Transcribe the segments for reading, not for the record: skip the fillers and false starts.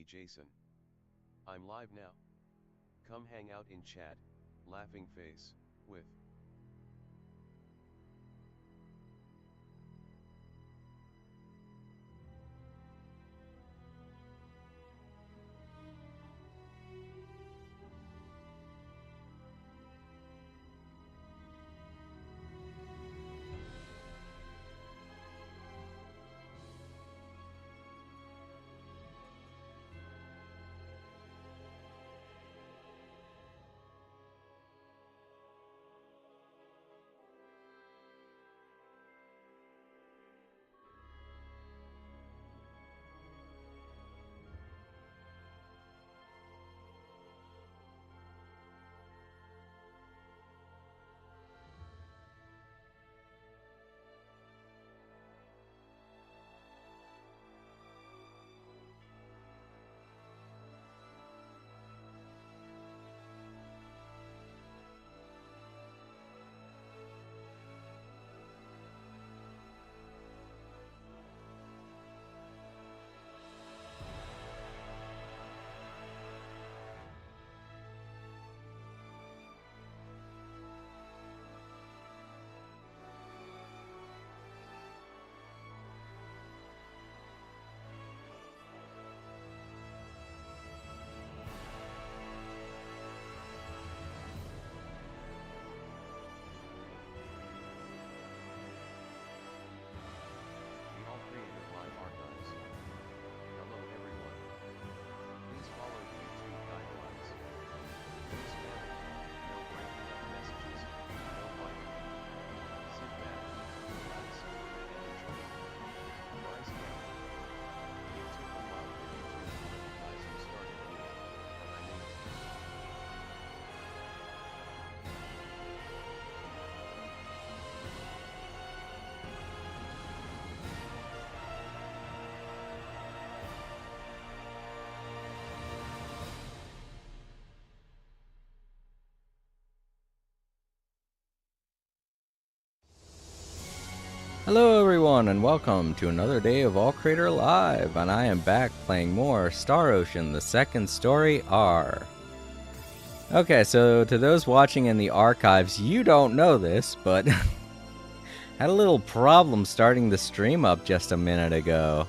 me Jason. I'm live now. Come hang out in chat, laughing face, with. The All Creative Live Archives. Hello everyone. Please follow the YouTube guidelines. No spamming, no breaking up messages, no fighting. Sit back, relax, and enjoy. Rise County. It took a while for YouTube to recognize who started the video, but I made it. Hello everyone and welcome to another day of All Creator Live, and I am back playing more Star Ocean, the second story R. Okay, so to those watching in the archives, you don't know this, but had a little problem starting the stream up just a minute ago.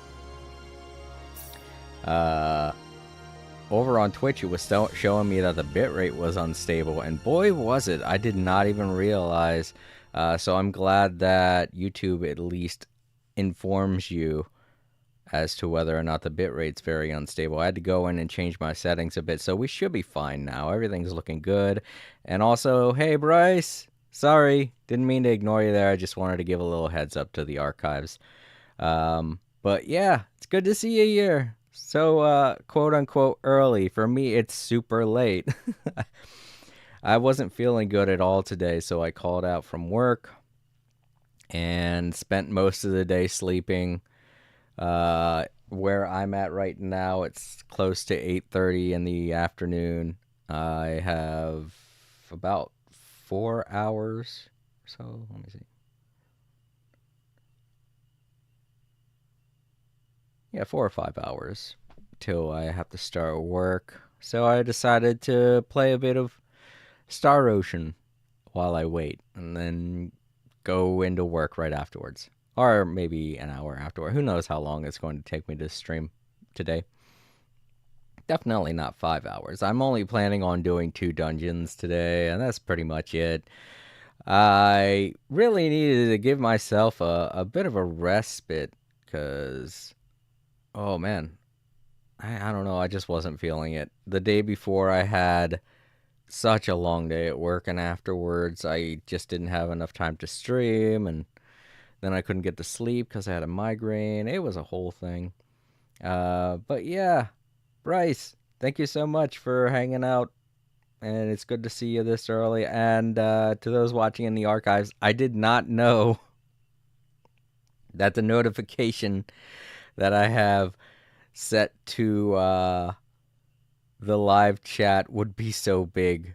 Over on Twitch it was showing me that the bitrate was unstable, and boy was it, I did not even realize. So I'm glad that YouTube at least informs you as to whether or not the bitrate's very unstable. I had to go in and change my settings a bit, so we should be fine now. Everything's looking good. And also, hey Bryce, sorry, didn't mean to ignore you there. I just wanted to give a little heads up to the archives. But yeah, it's good to see you here. So, quote unquote early. For me, it's super late. I wasn't feeling good at all today, so I called out from work and spent most of the day sleeping. Where I'm at right now, it's close to 8:30 in the afternoon. I have about 4 hours. So, let me see. Yeah, 4 or 5 hours till I have to start work. So I decided to play a bit of Star Ocean while I wait, and then go into work right afterwards. Or maybe an hour afterward. Who knows how long it's going to take me to stream today. Definitely not 5 hours. I'm only planning on doing 2 dungeons today, and that's pretty much it. I really needed to give myself a bit of a respite, because, oh man, I don't know, I just wasn't feeling it. The day before I had such a long day at work, and afterwards I just didn't have enough time to stream, and then I couldn't get to sleep because I had a migraine. It was a whole thing. But yeah, Bryce, thank you so much for hanging out, and it's good to see you this early. And to those watching in the archives, I did not know that the notification that I have set to the live chat would be so big.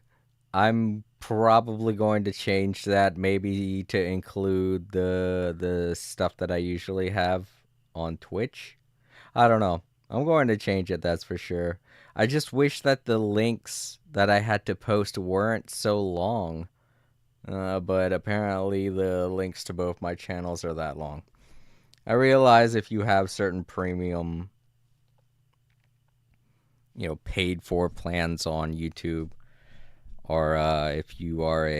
I'm probably going to change that, maybe to include the stuff that I usually have on Twitch. I don't know. I'm going to change it, that's for sure. I just wish that the links that I had to post weren't so long. But apparently the links to both my channels are that long. I realize if you have certain premium, paid for plans on YouTube, or if you are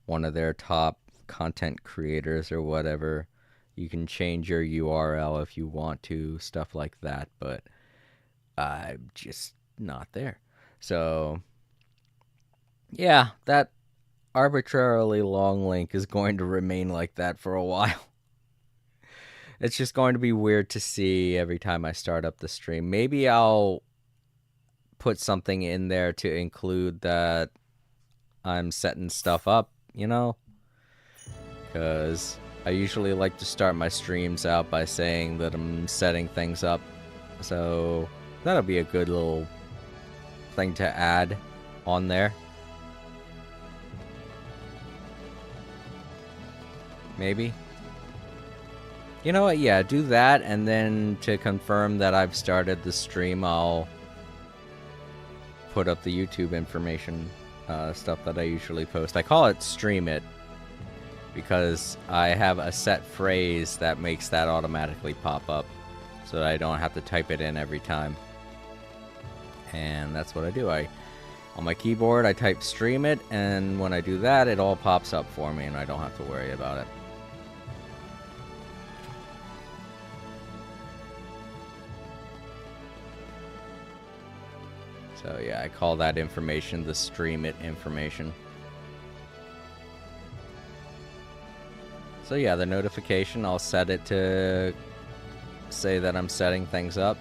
one of their top content creators or whatever, you can change your URL if you want to, stuff like that, but I'm just not there. So, yeah, that arbitrarily long link is going to remain like that for a while. It's just going to be weird to see every time I start up the stream. Maybe I'll put something in there to include that I'm setting stuff up, because I usually like to start my streams out by saying that I'm setting things up. So that'll be a good little thing to add on there. Maybe. You know what? Yeah, do that, and then to confirm that I've started the stream, I'll put up the YouTube information, stuff that I usually post. I call it Stream It because I have a set phrase that makes that automatically pop up so that I don't have to type it in every time. And that's what I do. On my keyboard, I type Stream It, and when I do that, it all pops up for me, and I don't have to worry about it. So yeah, I call that information the Stream It information. So yeah, the notification, I'll set it to say that I'm setting things up,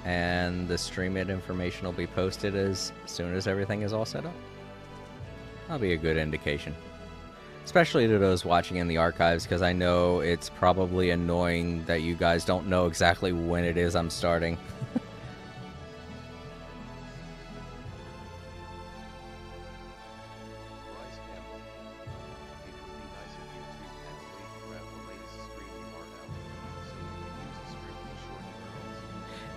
and the Stream It information will be posted as soon as everything is all set up. That'll be a good indication. Especially to those watching in the archives, because I know it's probably annoying that you guys don't know exactly when it is I'm starting.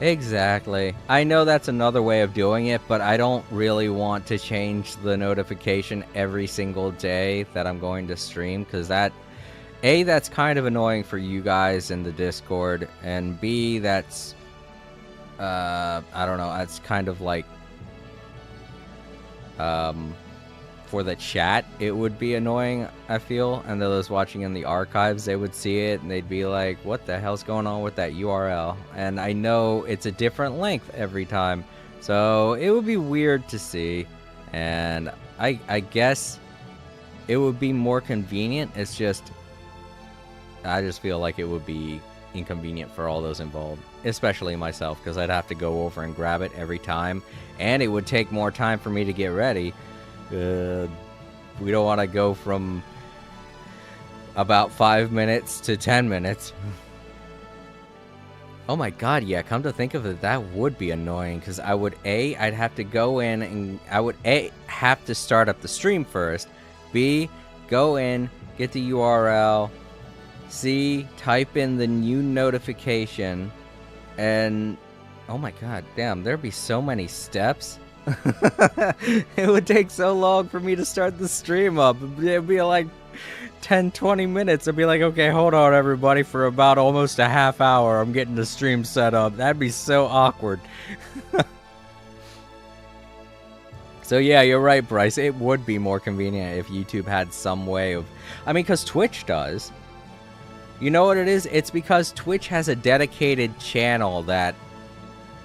Exactly. I know that's another way of doing it, but I don't really want to change the notification every single day that I'm going to stream, because that's kind of annoying for you guys in the Discord, and B, that's, I don't know, that's kind of like, for the chat, it would be annoying, I feel, and those watching in the archives, they would see it, and they'd be like, what the hell's going on with that URL? And I know it's a different length every time, so it would be weird to see, and I guess it would be more convenient. It's just, I just feel like it would be inconvenient for all those involved, especially myself, because I'd have to go over and grab it every time, and it would take more time for me to get ready. We don't want to go from about 5 minutes to 10 minutes. Oh my god, yeah, come to think of it, that would be annoying, because I'd have to go in and I would have to start up the stream first, B, go in, get the URL, C, type in the new notification, and oh my god, damn, there'd be so many steps. It would take so long for me to start the stream up. It'd be like 10-20 minutes. I'd be like, okay, hold on everybody, for about almost a half hour I'm getting the stream set up. That'd be so awkward. So yeah, you're right, Bryce, it would be more convenient if YouTube had some way of, I mean, because Twitch does. You know what it is? It's because Twitch has a dedicated channel that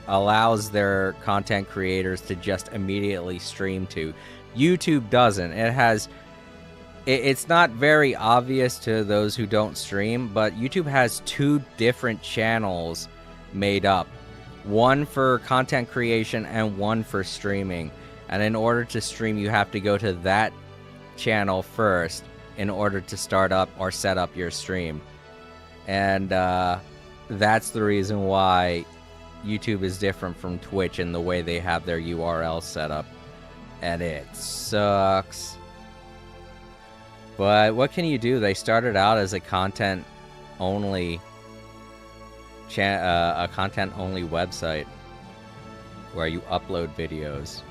allows their content creators to just immediately stream to. YouTube doesn't. It's not very obvious to those who don't stream, but YouTube has 2 different channels made up. One for content creation and one for streaming. And in order to stream, you have to go to that channel first in order to start up or set up your stream. And that's the reason why YouTube is different from Twitch in the way they have their URL set up, and it sucks. But what can you do? They started out as a content only a content-only website where you upload videos.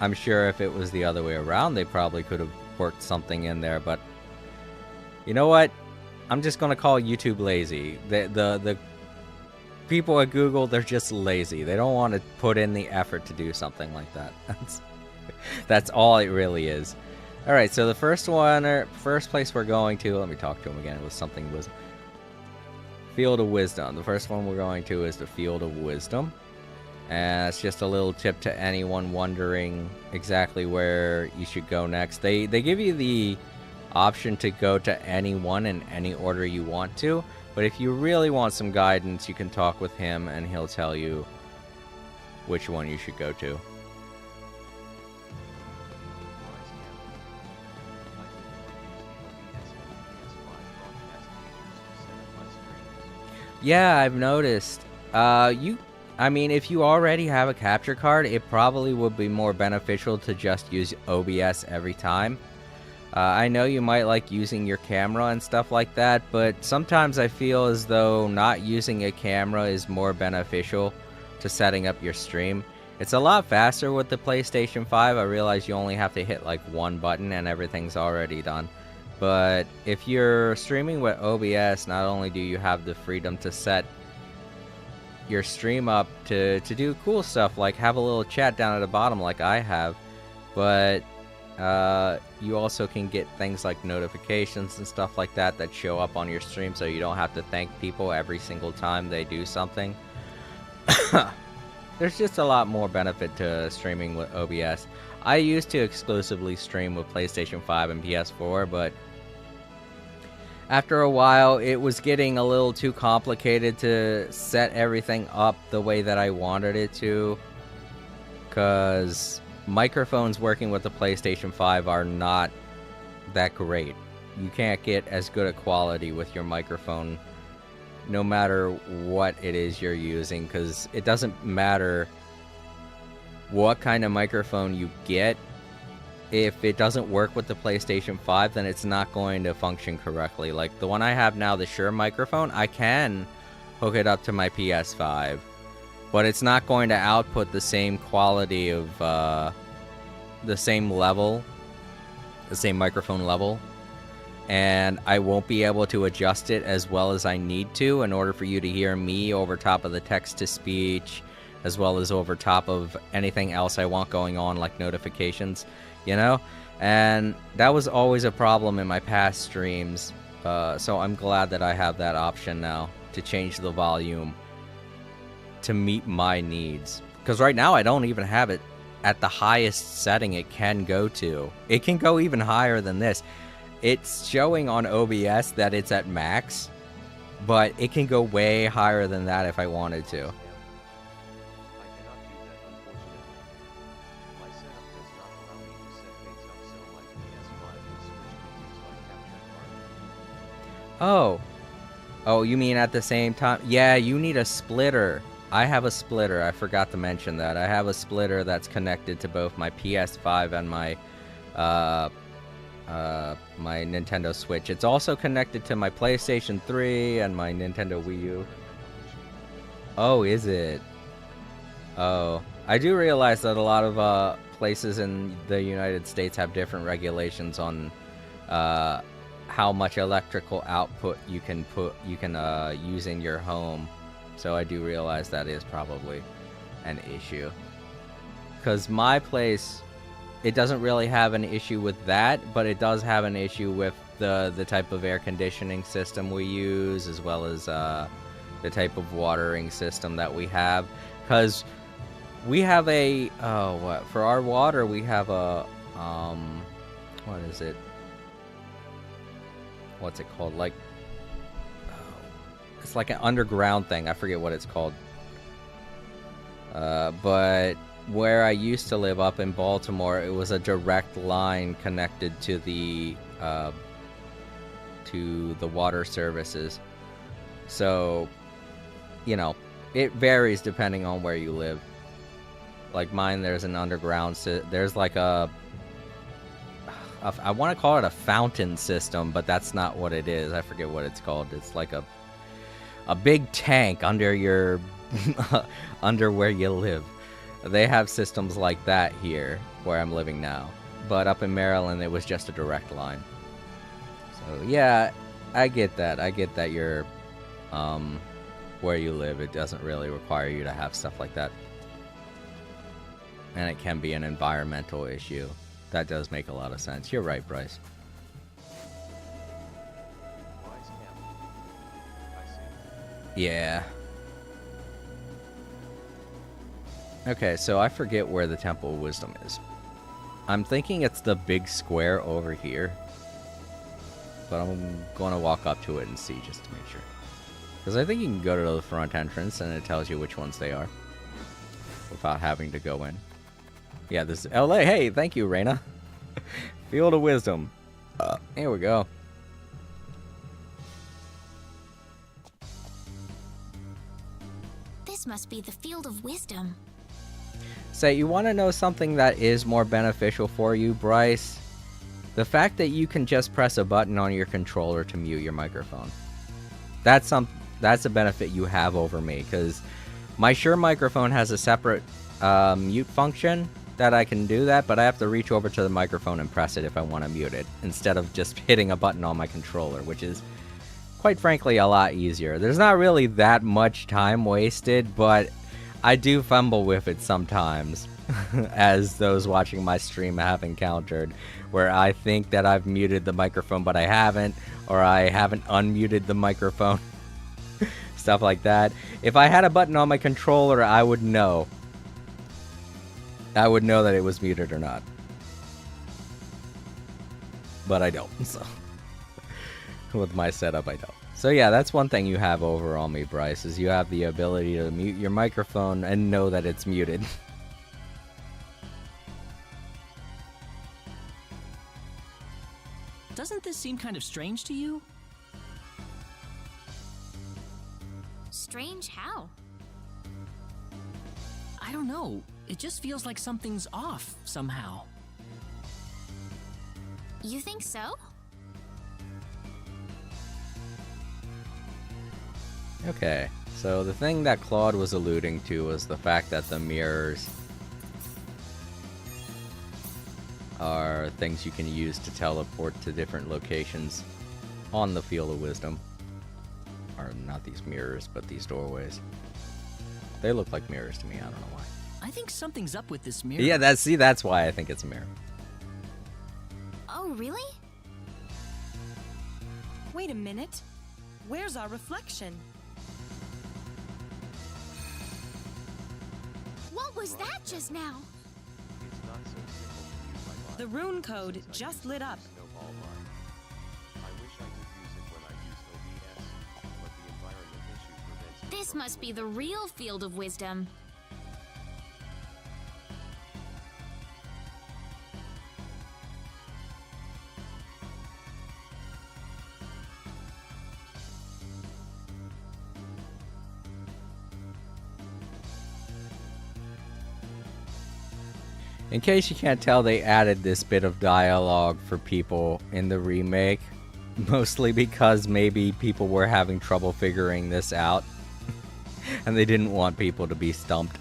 I'm sure if it was the other way around, they probably could have worked something in there, but you know what? I'm just gonna call YouTube lazy. The people at Google, they're just lazy. They don't want to put in the effort to do something like that. That's all it really is. All right, so the first place we're going to, let me talk to him again. It was something was Field of Wisdom. The first one we're going to is the Field of Wisdom. And it's just a little tip to anyone wondering exactly where you should go next. They give you the option to go to any one in any order you want to, but if you really want some guidance, you can talk with him and he'll tell you which one you should go to. Rise Captain. Yeah, I've noticed. I mean, if you already have a capture card, it probably would be more beneficial to just use OBS every time. I know you might like using your camera and stuff like that, but sometimes I feel as though not using a camera is more beneficial to setting up your stream. It's a lot faster with the PlayStation 5. I realize you only have to hit like one button and everything's already done. But if you're streaming with OBS, not only do you have the freedom to set your stream up to do cool stuff like have a little chat down at the bottom like I have, but you also can get things like notifications and stuff like that that show up on your stream, so you don't have to thank people every single time they do something. There's just a lot more benefit to streaming with OBS. I used to exclusively stream with PlayStation 5 and PS4, but after a while it was getting a little too complicated to set everything up the way that I wanted it to, because microphones working with the PlayStation 5 are not that great. You can't get as good a quality with your microphone no matter what it is you're using, because it doesn't matter what kind of microphone you get. If it doesn't work with the PlayStation 5, then it's not going to function correctly. Like the one I have now, the Shure microphone, I can hook it up to my PS5, but it's not going to output the same quality of the same level, the same microphone level, and I won't be able to adjust it as well as I need to in order for you to hear me over top of the text-to-speech, as well as over top of anything else I want going on, like notifications, you know? And that was always a problem in my past streams, so I'm glad that I have that option now to change the volume to meet my needs. Because right now I don't even have it at the highest setting it can go to. It can go even higher than this. It's showing on OBS that it's at max, but it can go way higher than that if I wanted to. I cannot do that, unfortunately. My setup does not allow me to set things up so my PS5 will switch to use my capture card. Oh, you mean at the same time? Yeah, you need a splitter. I have a splitter. I forgot to mention that. I have a splitter that's connected to both my PS5 and my my Nintendo Switch. It's also connected to my PlayStation 3 and my Nintendo Wii U. Oh, is it? Oh, I do realize that a lot of places in the United States have different regulations on how much electrical output you can use in your home. So I do realize that is probably an issue. Because my place, it doesn't really have an issue with that, but it does have an issue with the type of air conditioning system we use, as well as the type of watering system that we have. Because we have a, for our water, we have a, what is it? What's it called? Like, it's like an underground thing. I forget what it's called. But where I used to live up in Baltimore, it was a direct line connected to the water services. So, you know, it varies depending on where you live. Like mine, there's an underground, there's like I want to call it a fountain system, but that's not what it is. I forget what it's called. It's like a, a big tank under your under where you live. They have systems like that here where I'm living now, but up in Maryland it was just a direct line. So yeah, I get that. I get that you're where you live, it doesn't really require you to have stuff like that. And it can be an environmental issue. That does make a lot of sense. You're right, Bryce. Wise camp. I see. Yeah. Okay, so I forget where the Temple of Wisdom is. I'm thinking it's the big square over here. But I'm going to walk up to it and see just to make sure. Because I think you can go to the front entrance and it tells you which ones they are. Without having to go in. Yeah, this is LA. Hey, thank you, Reina. Field of Wisdom. Here we go. This must be the Field of Wisdom. So you want to know something that is more beneficial for you, Bryce? The fact that you can just press a button on your controller to mute your microphone. That's a benefit you have over me, because my Shure microphone has a separate mute function that I can do that, but I have to reach over to the microphone and press it if I want to mute it, instead of just hitting a button on my controller, which is, quite frankly, a lot easier. There's not really that much time wasted, but I do fumble with it sometimes, as those watching my stream have encountered, where I think that I've muted the microphone, but I haven't, or I haven't unmuted the microphone. Stuff like that. If I had a button on my controller, I would know. I would know that it was muted or not. But I don't, so. With my setup, I don't. So yeah, that's one thing you have over on me, Bryce, is you have the ability to mute your microphone and know that it's muted. Doesn't this seem kind of strange to you? Strange how? I don't know. It just feels like something's off somehow. You think so? Okay, so the thing that Claude was alluding to was the fact that the mirrors are things you can use to teleport to different locations on the Field of Wisdom. Or not these mirrors, but these doorways. They look like mirrors to me, I don't know why. I think something's up with this mirror. Yeah, that's why I think it's a mirror. Oh, really? Wait a minute. Where's our reflection? What was that just now? It's not so simple to use my body. The rune code Since I just use lit the up. snowball line. I wish I could use it when I use OBS, but the environment issue prevents me This from must be doing the real Field of Wisdom. In case you can't tell, they added this bit of dialogue for people in the remake. Mostly because maybe people were having trouble figuring this out. And they didn't want people to be stumped.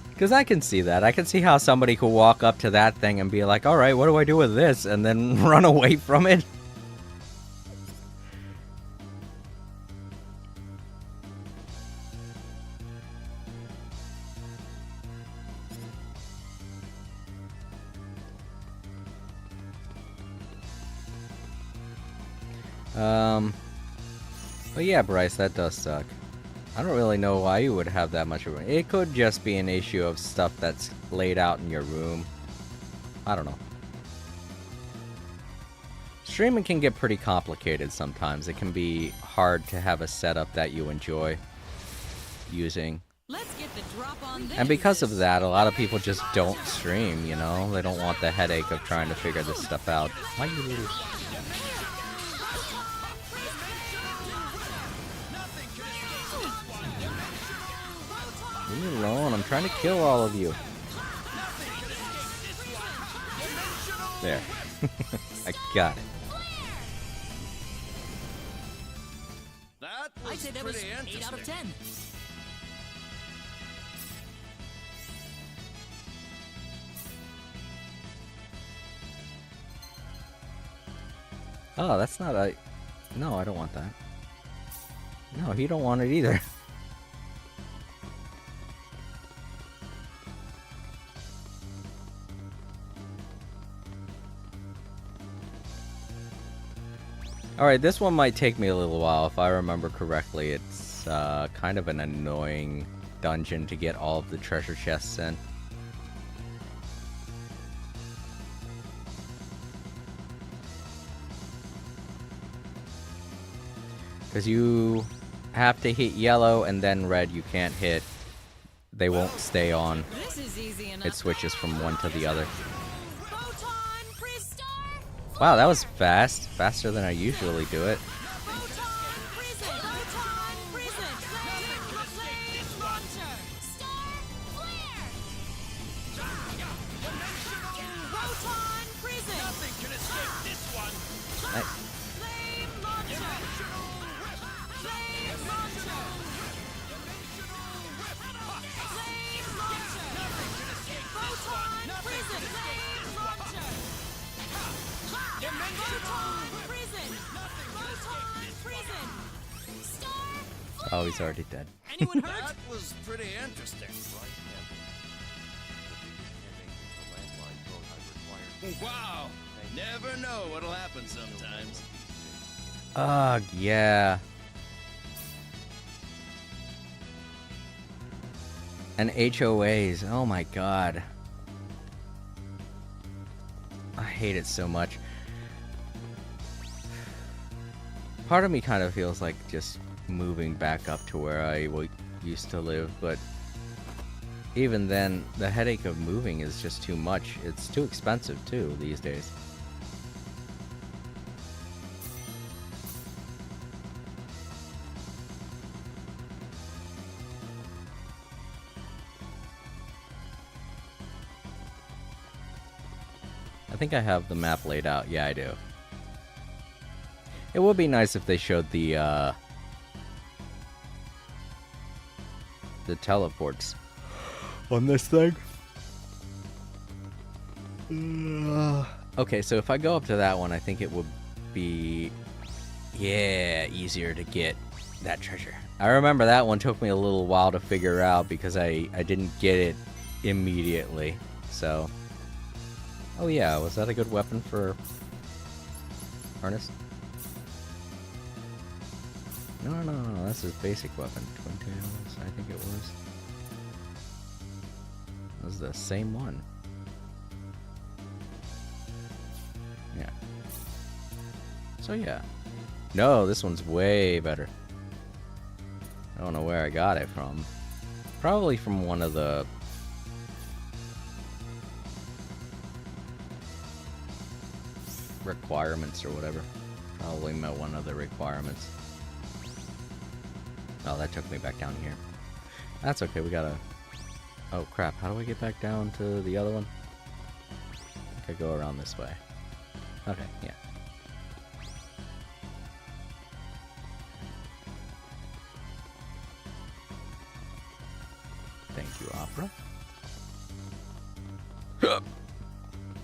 Because I can see that. I can see how somebody could walk up to that thing and be like, alright, what do I do with this? And then run away from it. But yeah, Bryce, that does suck. I don't really know why you would have that much of it. It could just be an issue of stuff that's laid out in your room. I don't know. Streaming can get pretty complicated sometimes. It can be hard to have a setup that you enjoy using. Let's get the drop on this. And because of that, a lot of people just don't stream, you know? They don't want the headache of trying to figure this stuff out. Why you little... Leave me alone, I'm trying to kill all of you. There. I got it. I'd I'd say that was 8 out of 10. Oh, that's not a... No, I don't want that. No, he don't want it either. Alright, this one might take me a little while if I remember correctly. It's kind of an annoying dungeon to get all of the treasure chests in. Because you have to hit yellow and then red you can't hit. They won't stay on. This is easy enough. It switches from one to the other. Photon Prison. Wow, that was fast. Faster than I usually do it. Photon Prison. Photon Prison. Flame launcher. Star flare. Photon Prison. Nothing can escape this one. Flame launcher. Flame launcher. Flame launcher. Photon Prison. Flame launcher. Photon Prison. Photon Prison. Star Oh, he's already dead. Anyone hurt? That was pretty interesting. Rise Campbell. The biggest headache is the landline phone I required. Wow. Never know what'll happen sometimes. Ugh, yeah. And HOAs, oh my god. I hate it so much. Part of me kind of feels like just moving back up to where I used to live, but even then, the headache of moving is just too much. It's too expensive too these days. I think I have the map laid out. Yeah, I do. It would be nice if they showed the teleports on this thing. Okay, so if I go up to that one, I think it would be, yeah, easier to get that treasure. I remember that one took me a little while to figure out because I didn't get it immediately. So, oh yeah, was that a good weapon for Ernest? No, that's his basic weapon. Twin Tails, I think it was. It was the same one. Yeah. So yeah. No, this one's way better. I don't know where I got it from. Probably from one of the... requirements or whatever. Probably met one of the requirements. Oh, that took me back down here. That's okay, we gotta... Oh crap, how do I get back down to the other one? I think I go around this way. Okay, yeah. Thank you, Opera.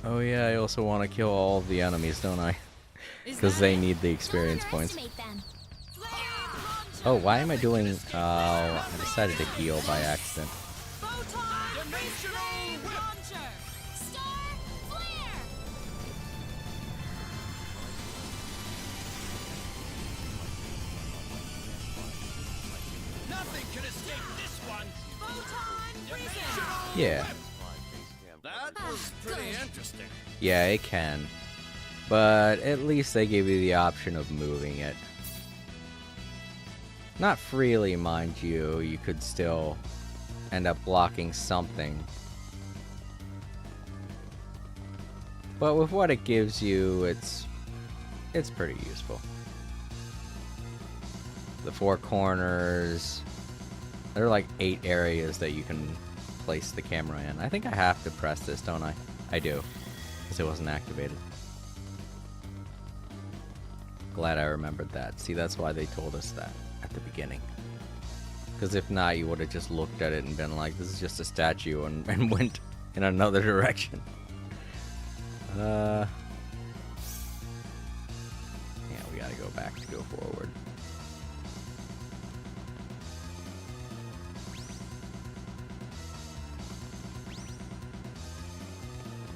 Oh yeah, I also want to kill all of the enemies, don't I? Because they need the experience points. Underestimate them. Oh, why am I doing... Oh, I decided to heal by accident. Photon Flame launcher. Star flare. Nothing can escape this one. Photon Prison. Yeah. That was pretty interesting. Yeah, it can. But at least they give you the option of moving it. Not freely, mind you. You could still end up blocking something. But with what it gives you, it's pretty useful. The 4 corners. There are like 8 areas that you can place the camera in. I think I have to press this, don't I? I do. Because it wasn't activated. Glad I remembered that. See, that's why they told us that at the beginning. Because if not, you would have just looked at it and been like, this is just a statue, and went in another direction. Yeah, we gotta go back to go forward.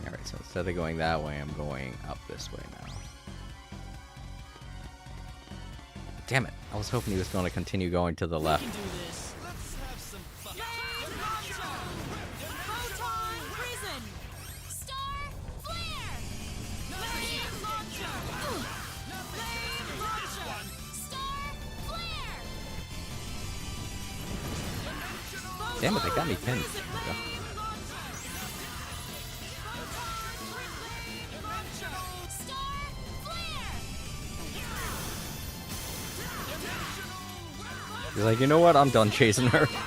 Alright, so instead of going that way, I'm going up this way now. Damn it, I was hoping he was going to continue going to the left. We can do this. Let's have some fun. Photon prison. Star flare. Flame launcher. Flame launcher. Star flare. Damn it, they got me pinned. Flame launcher. Photon launcher. Star flare. He's like, you know what? I'm done chasing her. Flame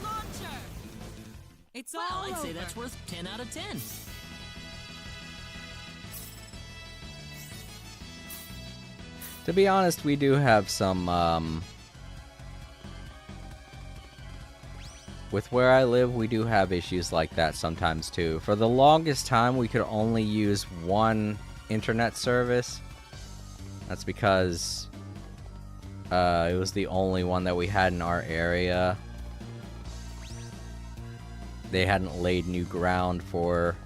launcher. It's Well, all I'd say over. that's worth 10 out of 10. To be honest, we do have some, with where I live, we do have issues like that sometimes too. For the longest time, we could only use one internet service. That's because it was the only one that we had in our area. They hadn't laid new ground for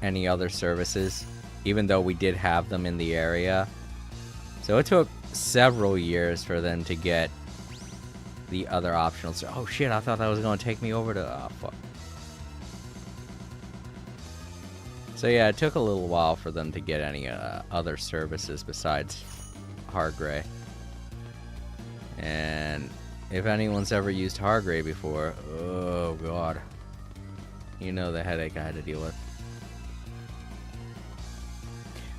any other services, even though we did have them in the area. So it took several years for them to get the other optional. Oh shit, I thought that was going to take me over to... Oh, fuck. So yeah, it took a little while for them to get any other services besides Hargray. And if anyone's ever used Hargray before, oh god. You know the headache I had to deal with.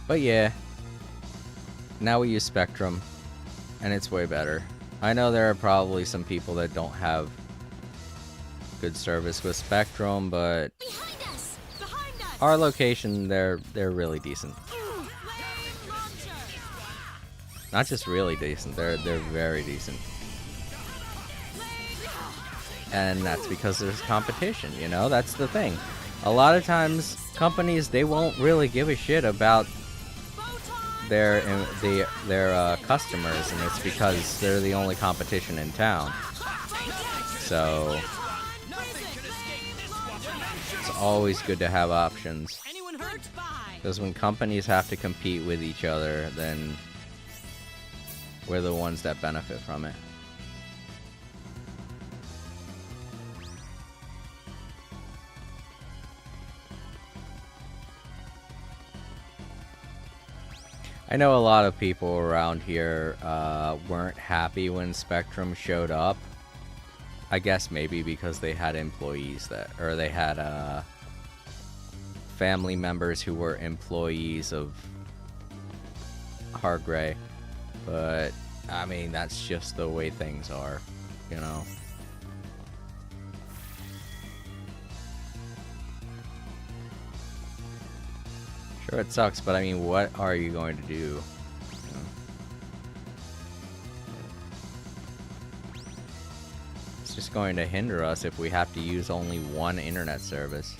But yeah, now we use Spectrum, and it's way better. I know there are probably some people that don't have good service with Spectrum, but Behind us. Behind us. our location, they're really decent. Flame launcher. Not just really decent, they're very decent. And that's because there's competition, you know? That's the thing. A lot of times, companies, they won't really give a shit about their customers, and it's because they're the only competition in town. So it's always good to have options, Anyone hurt? Bye. because when companies have to compete with each other, then we're the ones that benefit from it. I know a lot of people around here weren't happy when Spectrum showed up. I guess maybe because they had employees that, or they had family members who were employees of Hargray. But I mean, that's just the way things are, you know. Sure, it sucks, but I mean, what are you going to do? You know? It's just going to hinder us if we have to use only one internet service.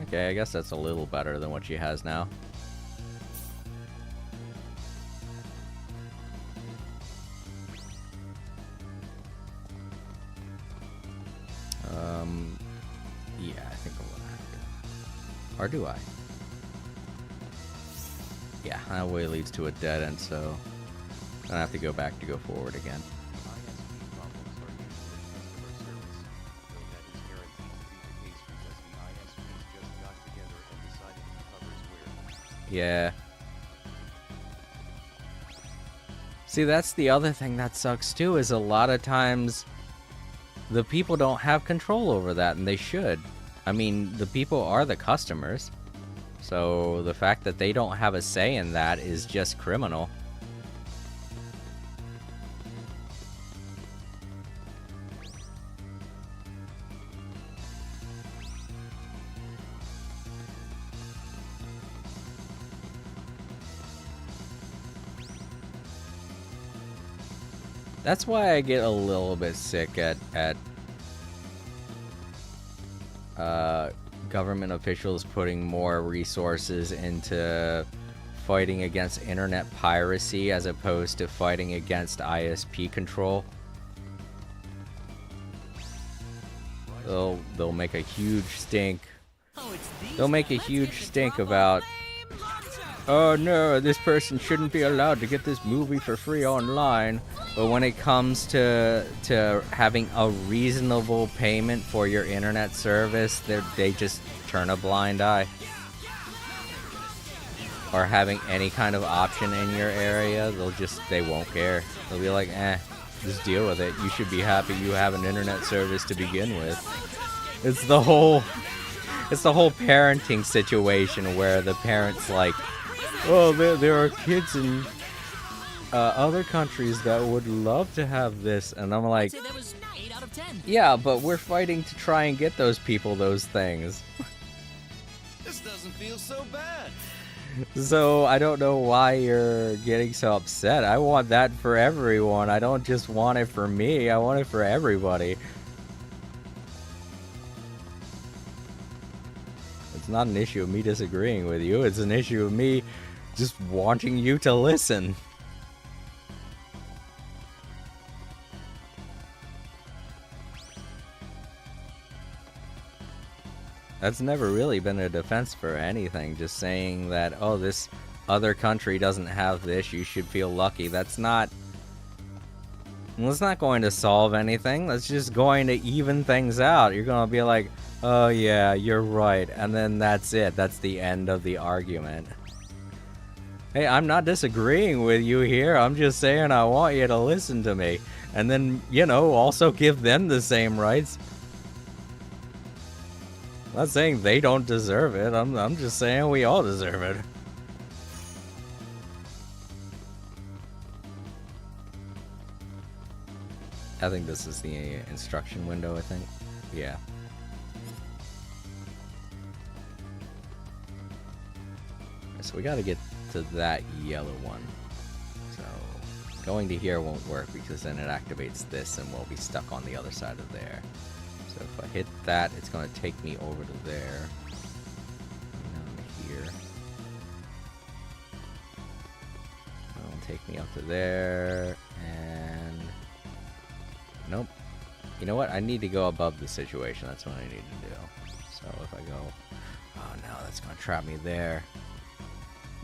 Okay, I guess that's a little better than what she has now. Yeah, I think I'm gonna have to. Or do I? Yeah, that way leads to a dead end, so I'm gonna have to go back to go forward again. ISP problems are usually customer service, though that is guaranteed to be the case because the ISPs just got together and decided who covers where. Yeah. See, that's the other thing that sucks too, is a lot of times the people don't have control over that, and they should. I mean, the people are the customers. So the fact that they don't have a say in that is just criminal. That's why I get a little bit sick at government officials putting more resources into fighting against internet piracy as opposed to fighting against ISP control. They'll make a huge stink. Oh, it's these They'll make a guys. Let's huge get the stink Turbo about, Flame Launcher. oh no, this person shouldn't be allowed to get this movie for free online. But when it comes to having a reasonable payment for your internet service, they just turn a blind eye. Or having any kind of option in your area, they won't care. They'll be like, just deal with it. You should be happy you have an internet service to begin with. It's the whole parenting situation where the parent's like, oh, there are kids in other countries that would love to have this, and I'm like, I'd say that was 8 out of 10. yeah, but we're fighting to try and get those people those things. This doesn't feel so bad. So I don't know why you're getting so upset. I want that for everyone. I don't just want it for me. I want it for everybody. It's not an issue of me disagreeing with you. It's an issue of me just wanting you to listen. That's never really been a defense for anything. Just saying that, oh, this other country doesn't have this, you should feel lucky. That's not going to solve anything. That's just going to even things out. You're going to be like, oh yeah, you're right. And then that's it. That's the end of the argument. Hey, I'm not disagreeing with you here. I'm just saying I want you to listen to me. And then, also give them the same rights. I'm not saying they don't deserve it. I'm just saying we all deserve it. I think this is the instruction window, I think. Yeah. So we gotta get to that yellow one. So going to here won't work because then it activates this and we'll be stuck on the other side of there. So if I hit that, it's going to take me over to there. Down here. It'll take me up to there. And... nope. You know what? I need to go above the situation. That's what I need to do. So if I go... oh no, that's going to trap me there.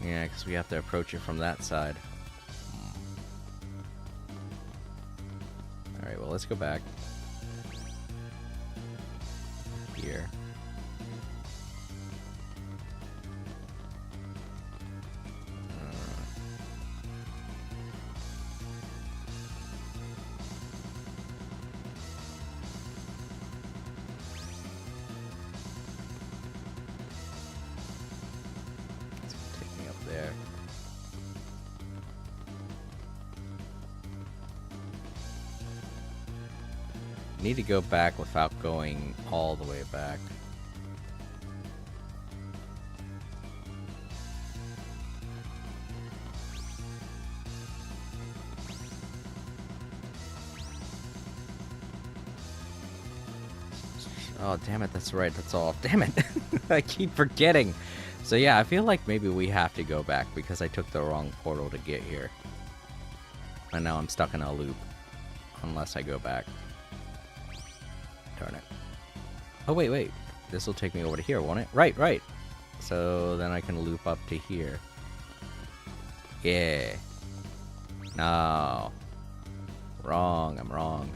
Yeah, because we have to approach it from that side. Alright, well, let's go back. Here. It's gonna take me up there. Need to go back without going all the way back. Oh, damn it, that's right, that's all. Damn it! I keep forgetting! So yeah, I feel like maybe we have to go back because I took the wrong portal to get here. And now I'm stuck in a loop. Unless I go back. Darn it. Oh, wait. This will take me over to here, won't it? Right. So then I can loop up to here. Yeah. No. Wrong, I'm wrong.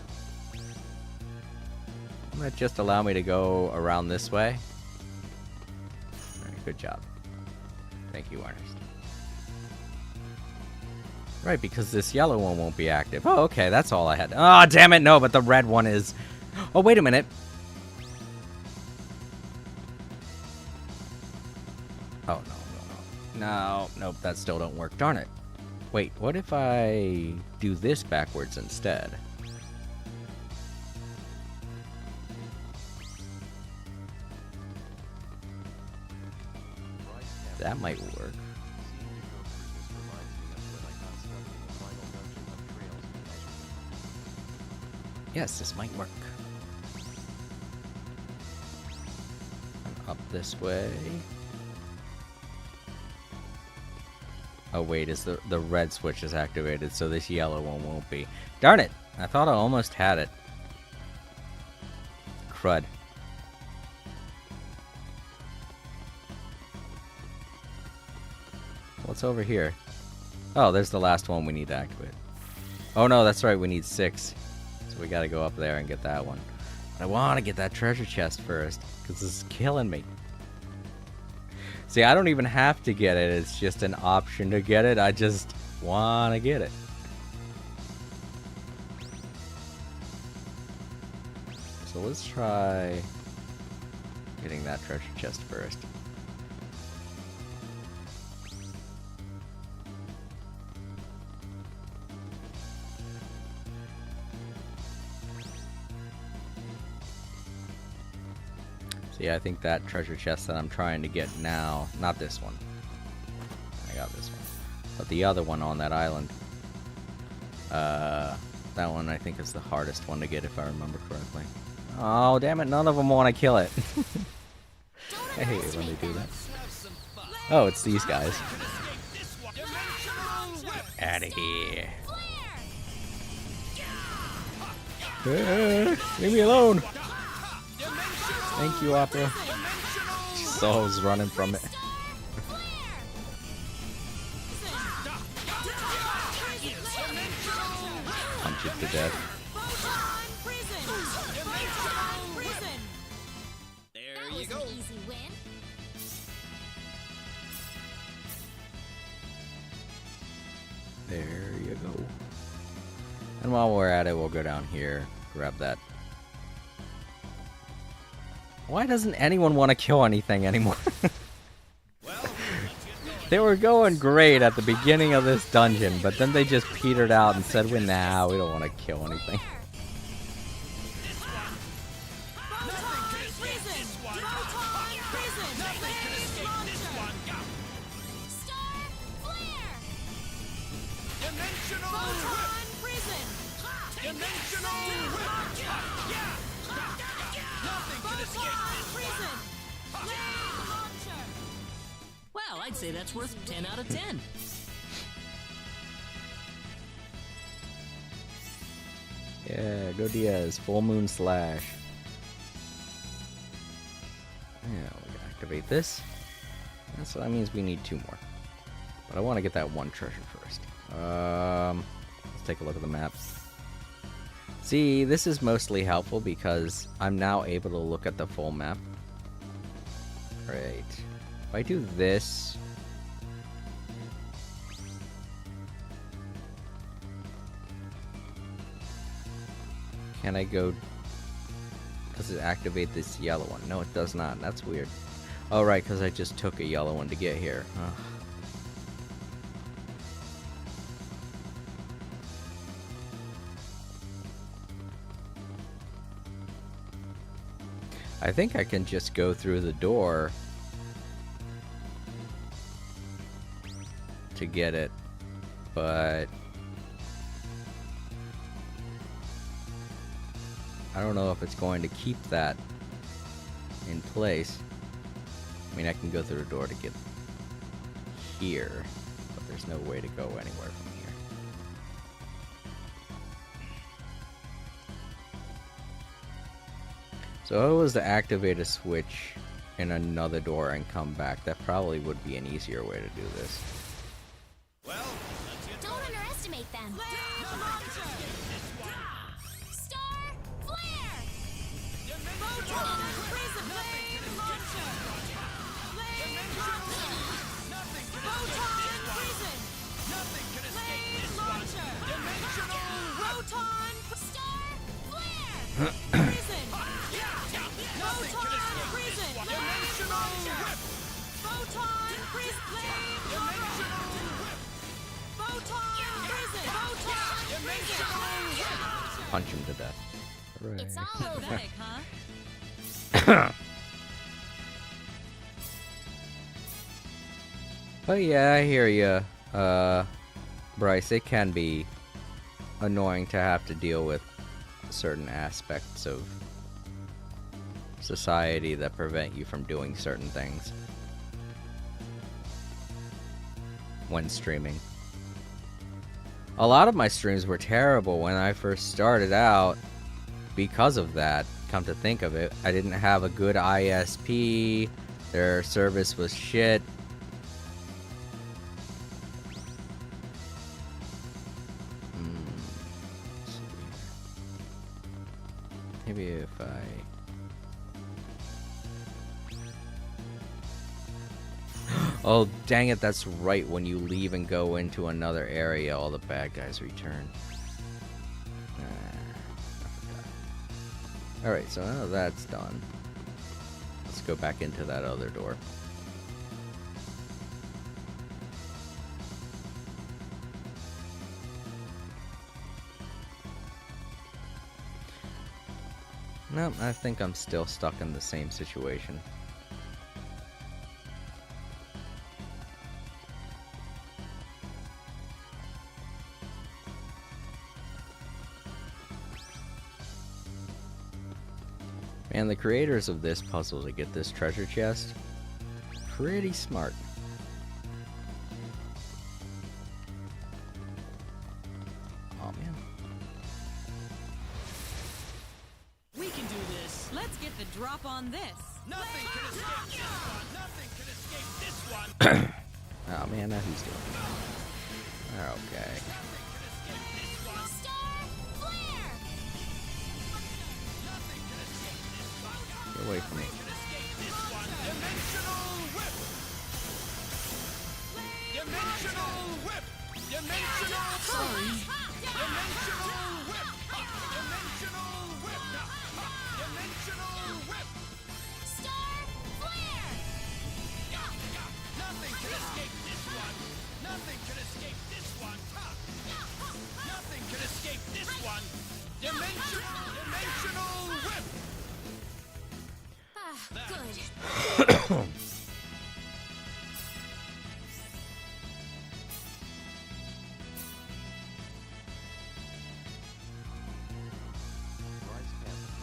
That just allow me to go around this way. Alright, good job. Thank you, Ernest. Right, because this yellow one won't be active. Oh, okay, that's all I had. Oh, damn it, no, but the red one is... oh, wait a minute. Oh, no. Nope, that still don't work. Darn it. Wait, what if I do this backwards instead? That might work. Seeing you go through this reminds me of when I got stuck in the final dungeon of Trails of Pleasure. Yes, this might work. And up this way. Oh wait, is the red switch is activated, so this yellow one won't be. Darn it! I thought I almost had it. Crud. What's over here? Oh, there's the last one we need to activate. Oh no, that's right, we need 6. So we gotta go up there and get that one. But I wanna get that treasure chest first, because this is killing me. See, I don't even have to get it, it's just an option to get it. I just wanna get it. So let's try getting that treasure chest first. See, I think that treasure chest that I'm trying to get now, not this one. I got this one. But the other one on that island. That one I think is the hardest one to get if I remember correctly. Oh, damn it, none of them want to kill it. I hate it when they do that. Oh, it's these guys. Out of here. Leave me alone. Thank you, Opera. She saw I was running from it. Punch it to death. There you go. Easy win. There you go. And while we're at it, we'll go down here, grab that. Why doesn't anyone want to kill anything anymore? They were going great at the beginning of this dungeon, but then they just petered out and said, well, nah, we don't want to kill anything. Well, I'd say that's worth 10 out of 10. Yeah, go Diaz. Full Moon Slash. Yeah, we can activate this. So that means we need 2 more. But I want to get that one treasure first. Let's take a look at the map. See, this is mostly helpful because I'm now able to look at the full map. Right. If I do this... Can I go... Does it activate this yellow one? No, it does not. That's weird. Oh, right, because I just took a yellow one to get here. Ugh. I think I can just go through the door to get it, but I don't know if it's going to keep that in place. I mean, I can go through the door to get here, but there's no way to go anywhere from here. So if it was to activate a switch in another door and come back, that probably would be an easier way to do this. Don't underestimate them. Star Flare! Punch him to death. Hooray. It's all over. But yeah, I hear you, Bryce. It can be annoying to have to deal with certain aspects of society that prevent you from doing certain things when streaming. A lot of my streams were terrible when I first started out because of that. Come to think of it, I didn't have a good ISP, their service was shit. Let's see here. Maybe if I... Oh, dang it, that's right. When you leave and go into another area, all the bad guys return. I forgot. Alright, so now that's done. Let's go back into that other door. Nope, I think I'm still stuck in the same situation. And the creators of this puzzle to get this treasure chest, pretty smart. Oh man. We can do this. Let's get the drop on this. Nothing can escape this one. Nothing can escape this one. Oh man, now he's doing it. Okay. Star flare. Get away from me. Dimensional whip. Dimensional whip. Dimensional Sorry. Dimensional whip. Dimensional whip. Dimensional whip. Star flare. Nothing can escape this one. Nothing can escape this one. Nothing can escape this one. Dimensional whip. Ah, good. Bryce Campbell.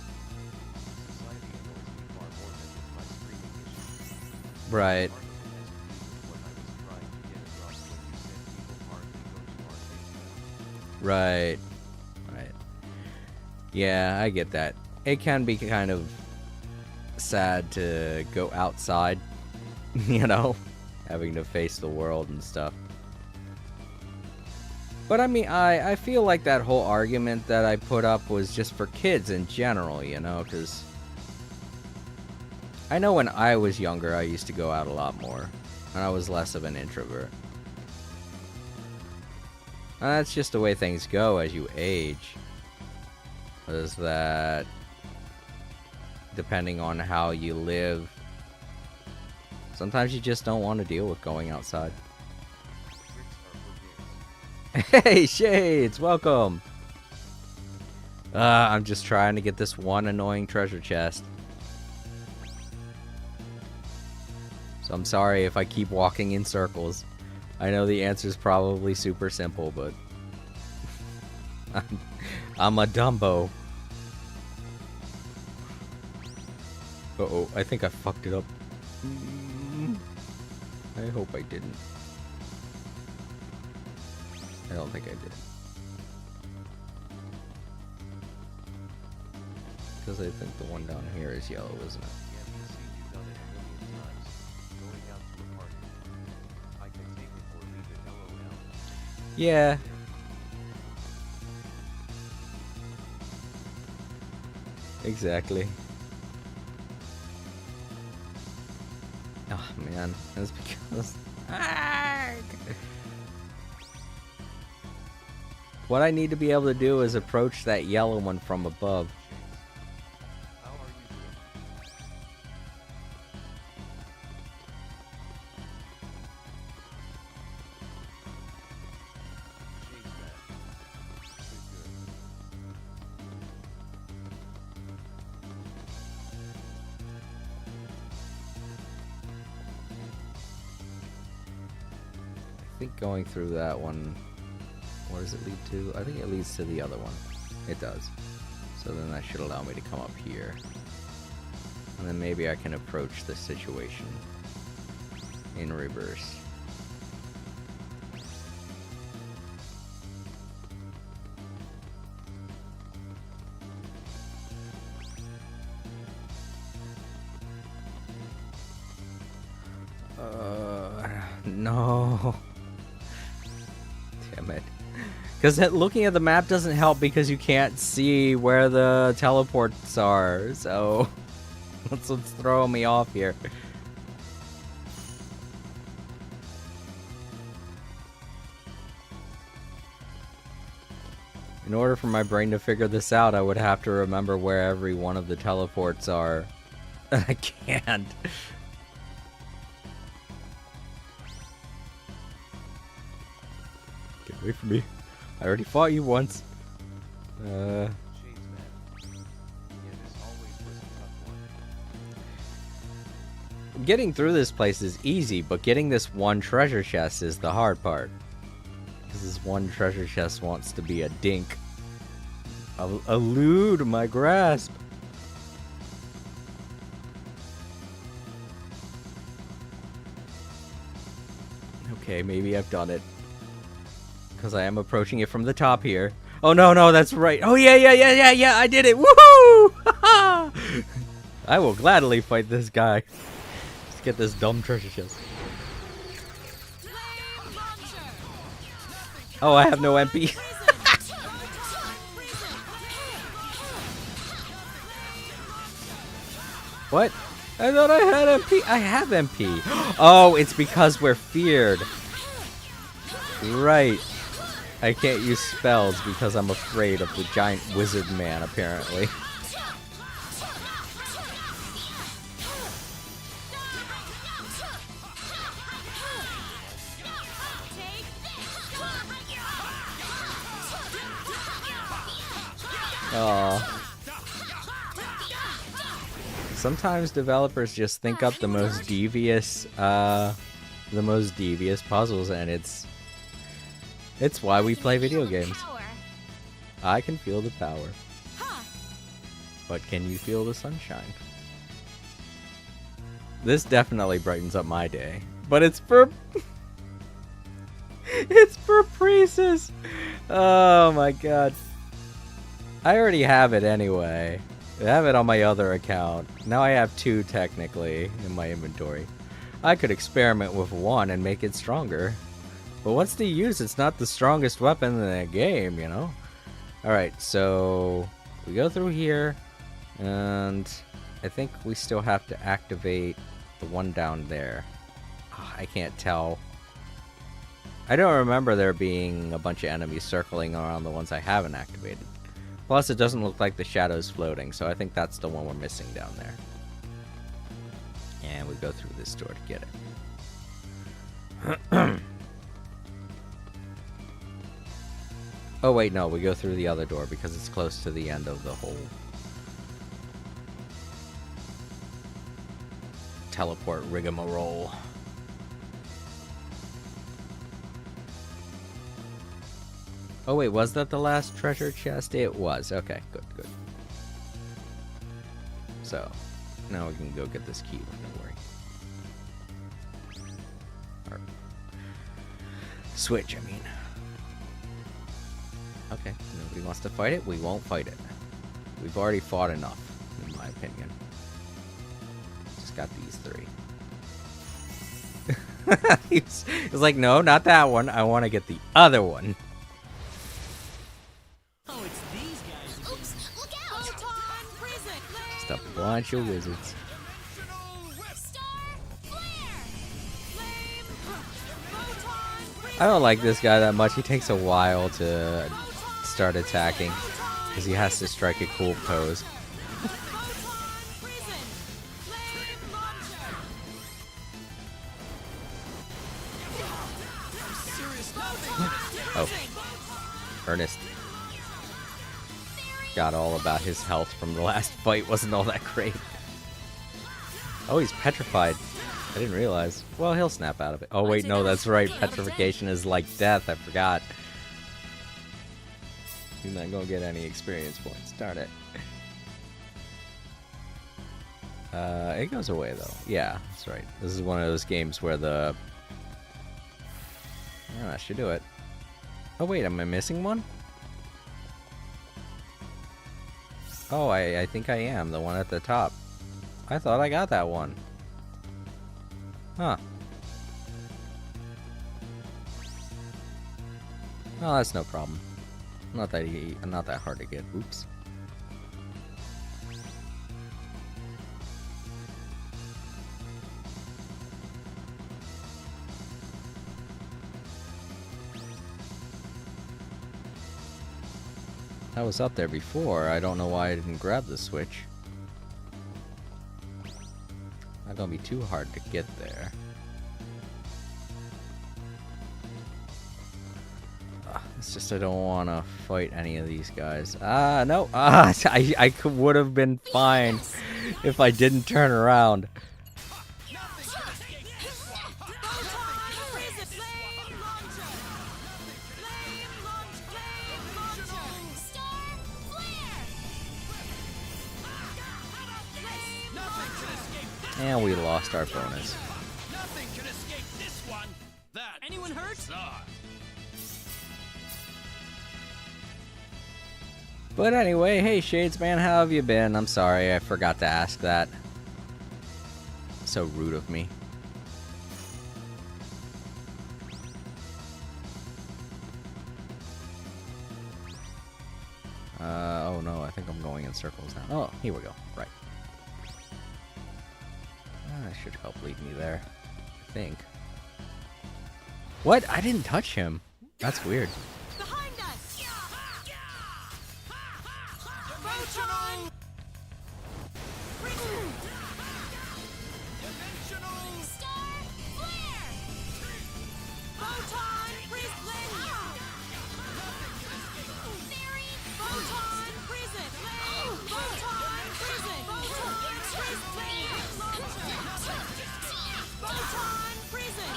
Society annoys me far more than with my streaming issues. Right. Argument has to do with what I was trying to get across when you said people hardly go to arcades now. Right. Right. Yeah, I get that. It can be kind of sad to go outside, you know, having to face the world and stuff. But I mean, I feel like that whole argument that I put up was just for kids in general, you know, because I know when I was younger, I used to go out a lot more, and I was less of an introvert. And that's just the way things go as you age. Is that depending on how you live, sometimes you just don't want to deal with going outside. Tricks are for kids. Hey, Shades, welcome. I'm just trying to get this one annoying treasure chest. So I'm sorry if I keep walking in circles. I know the answer is probably super simple, but I'm a Dumbo. Uh-oh, I think I fucked it up. I hope I didn't. I don't think I did. Because I think the one down here is yellow, isn't it? Yeah, you see, you've done it a million times. Going out to a party. I can take it or leave it, LOL. Yeah. Exactly. Oh man, that's because what I need to be able to do is approach that yellow one from above. How are you doing? Shades man. Good. I think going through that one, what does it lead to? I think it leads to the other one. It does. So then that should allow me to come up here. And then maybe I can approach the situation in reverse. No. Damn it. Because looking at the map doesn't help because you can't see where the teleports are. So that's what's throwing me off here. In order for my brain to figure this out, I would have to remember where every one of the teleports are. I can't. Get away from me. I already fought you once. Shades, man. Yeah, this always was a tough one. Getting through this place is easy, but getting this one treasure chest is the hard part. Because this one treasure chest wants to be a dink. Elude my grasp. Okay, maybe I've done it. Because I am approaching it from the top here. Oh no, no, that's right. Oh yeah, I did it. Woohoo! I will gladly fight this guy. Let's get this dumb treasure chest. Oh, I have no MP. What? I thought I had MP. I have MP. Oh, it's because we're feared. Right. I can't use spells because I'm afraid of the giant wizard man, apparently. Oh. Sometimes developers just think up the most devious puzzles, and it's why we play video games. I can feel the power. But can you feel the sunshine? This definitely brightens up my day. But it's for it's for Priestess. Oh my god. I already have it anyway. I have it on my other account. Now I have two technically in my inventory. I could experiment with one and make it stronger. But what's the use? It's not the strongest weapon in the game, you know? Alright, so we go through here, and I think we still have to activate the one down there. Oh, I can't tell. I don't remember there being a bunch of enemies circling around the ones I haven't activated. Plus, it doesn't look like the shadow's floating, so I think that's the one we're missing down there. And we go through this door to get it. Oh wait, no, we go through the other door because it's close to the end of the whole teleport rigmarole. Oh wait, was that the last treasure chest? It was. Okay, good, good. So, now we can go get this key, don't worry. Or, switch, I mean. Okay, nobody wants to fight it, we won't fight it. We've already fought enough, in my opinion. Just got these three. He's like, no, not that one. I want to get the other one. Oh, it's these guys. Oops, look out! Photon prison. Just a bunch of wizards. Star flare! Flame. Photon prison. I don't like this guy that much. He takes a while to start attacking because he has to strike a cool pose. Photon prison. Flame launcher. Oh, Ernest got all about his health from the last fight. Wasn't all that great. Oh, he's petrified. I didn't realize. Well, he'll snap out of it. Oh wait, no, that's right. Petrification is like death. I forgot. You're not gonna get any experience points. Darn it. It goes away though. Yeah, that's right. This is one of those games where the... Oh, that should do it. Oh wait, am I missing one? Oh, I think I am. The one at the top. I thought I got that one. Huh. Oh, that's no problem. Not that hard to get. Oops. I was up there before. I don't know why I didn't grab the switch. Not gonna be too hard to get there. It's just I don't want to fight any of these guys. No. I would have been fine if I didn't turn around. And we lost our bonus. Nothing can escape this one. That Anyone hurt? But anyway, hey Shadesman, how have you been? I'm sorry, I forgot to ask that. So rude of me. Oh no, I think I'm going in circles now. Oh, here we go. Right. That should help lead me there, I think. What? I didn't touch him. That's weird. Behind us! Dimensional! Dimensional! Star flare. Photon prison! Fairy. Photon prison! Photon prison! Photon prison!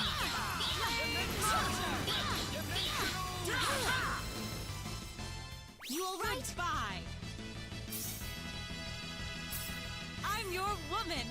You all right? Goodbye. I'm your woman.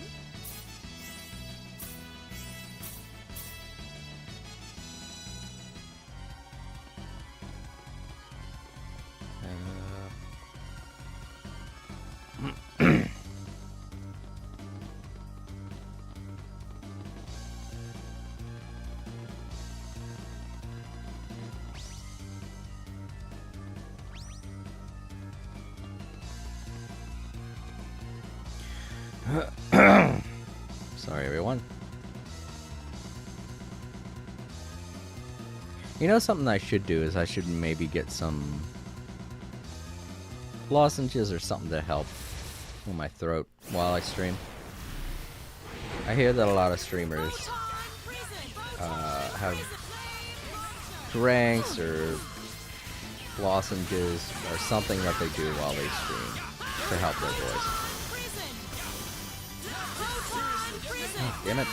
Sorry, everyone. You know, something I should do is I should maybe get some lozenges or something to help with my throat while I stream. I hear that a lot of streamers have drinks or lozenges or something that they do while they stream to help their voice. Oh, damn it.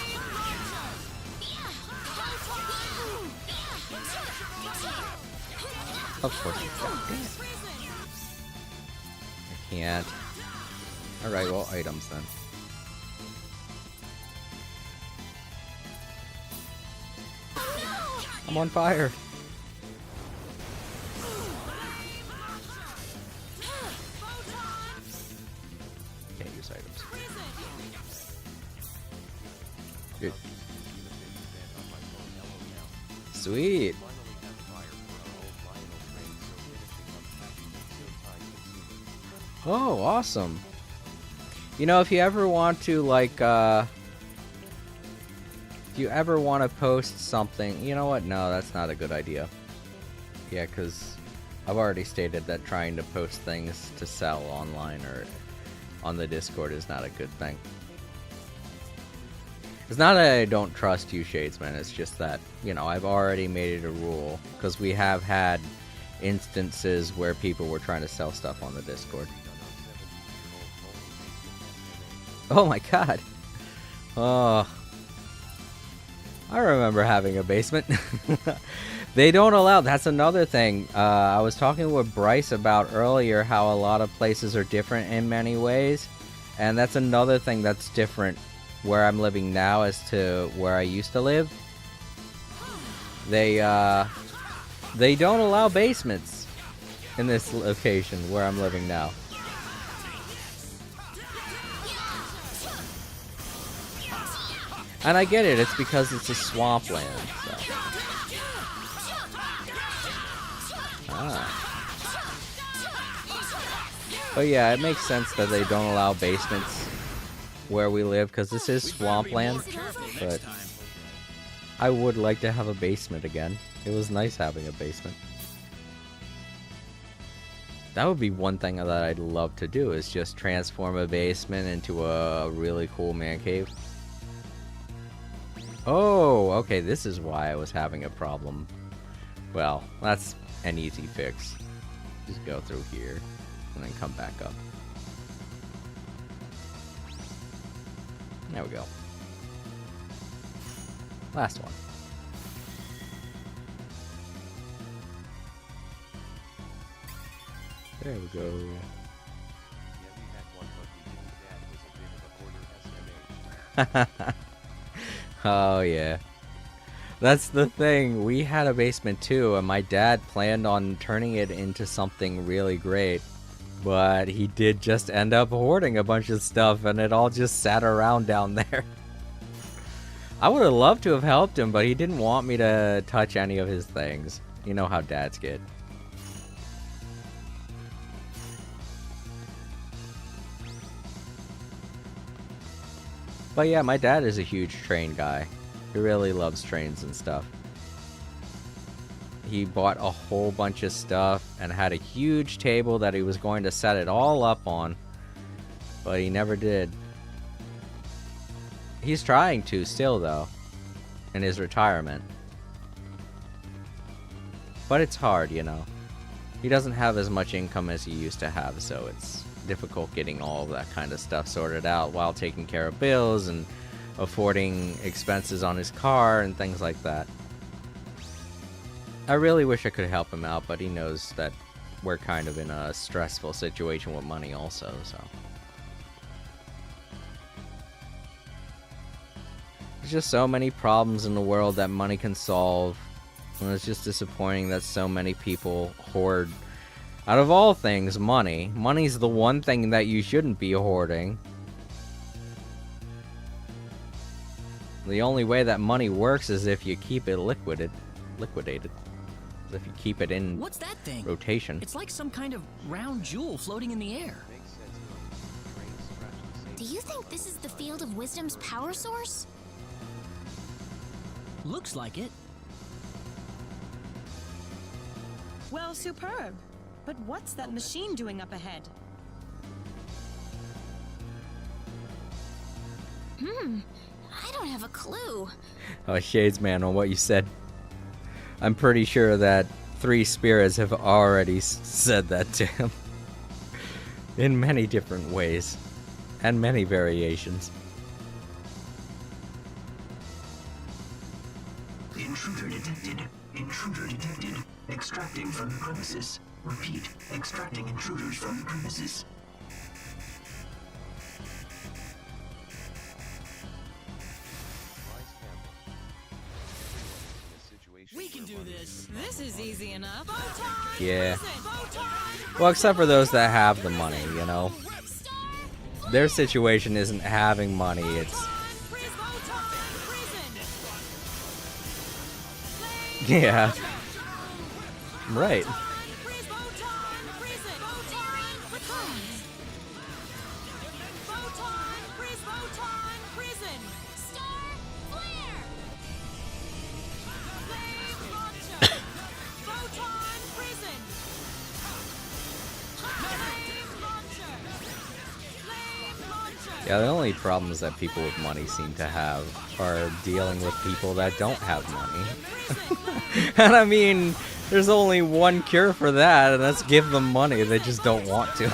Of course you can. I can't. Alright, well, items then. I'm on fire. Can't use items. Good. Sweet. Oh, awesome. You know, if you ever want to, like, if you ever want to post something, you know what? No, that's not a good idea. Yeah, because I've already stated that trying to post things to sell online or on the Discord is not a good thing. It's not that I don't trust you, Shadesman, it's just that, you know, I've already made it a rule, because we have had instances where people were trying to sell stuff on the Discord. Oh my god. Oh. I remember having a basement. They don't allow. That's another thing. I was talking with Bryce about earlier how a lot of places are different in many ways, and that's another thing that's different where I'm living now as to where I used to live. They don't allow basements in this location where I'm living now. And I get it. It's because it's a swampland. So. But yeah, it makes sense that they don't allow basements where we live because this is swampland. But I would like to have a basement again. It was nice having a basement. That would be one thing that I'd love to do, is just transform a basement into a really cool man cave. Oh, okay, this is why I was having a problem. Well, that's an easy fix. Just go through here and then come back up. There we go. Last one. There we go. Yeah, we had one, but we didn't. Dad was a bit of a hoarder SMH. Oh yeah. That's the thing. We had a basement too, and my dad planned on turning it into something really great. But he did just end up hoarding a bunch of stuff, and it all just sat around down there. I would have loved to have helped him, but he didn't want me to touch any of his things. You know how dads get. But yeah, my dad is a huge train guy. He really loves trains and stuff. He bought a whole bunch of stuff and had a huge table that he was going to set it all up on, but he never did. He's trying to still though, in his retirement. But it's hard, you know. He doesn't have as much income as he used to have, so it's difficult getting all of that kind of stuff sorted out while taking care of bills and affording expenses on his car and things like that. I really wish I could help him out, but he knows that we're kind of in a stressful situation with money also, so. There's just so many problems in the world that money can solve, and it's just disappointing that so many people hoard, out of all things, money. Money's the one thing that you shouldn't be hoarding. The only way that money works is if you keep it liquidated. If you keep it in What's that thing? rotation. It's like some kind of round jewel floating in the air. Makes sense. Trains scratch the Do same. you think this is the field of wisdom's power source? Looks like it. Well, superb. But what's that machine doing up ahead? I don't have a clue. Oh, Shades Man, on what you said. I'm pretty sure that 3 spirits have already said that to him. In many different ways. And many variations. Intruder detected. Intruder detected. Extracting from the premises. Repeat. Extracting intruders from the premises. Bryce Campbell. Everyone in a situation We can where do money this. is not This is money. easy enough. Yeah. Well, except for those that have the money, you know. Their situation isn't having money, it's... Yeah. Right. Yeah, the only problems that people with money seem to have are dealing with people that don't have money. And I mean, there's only one cure for that, and that's give them money. They just don't want to.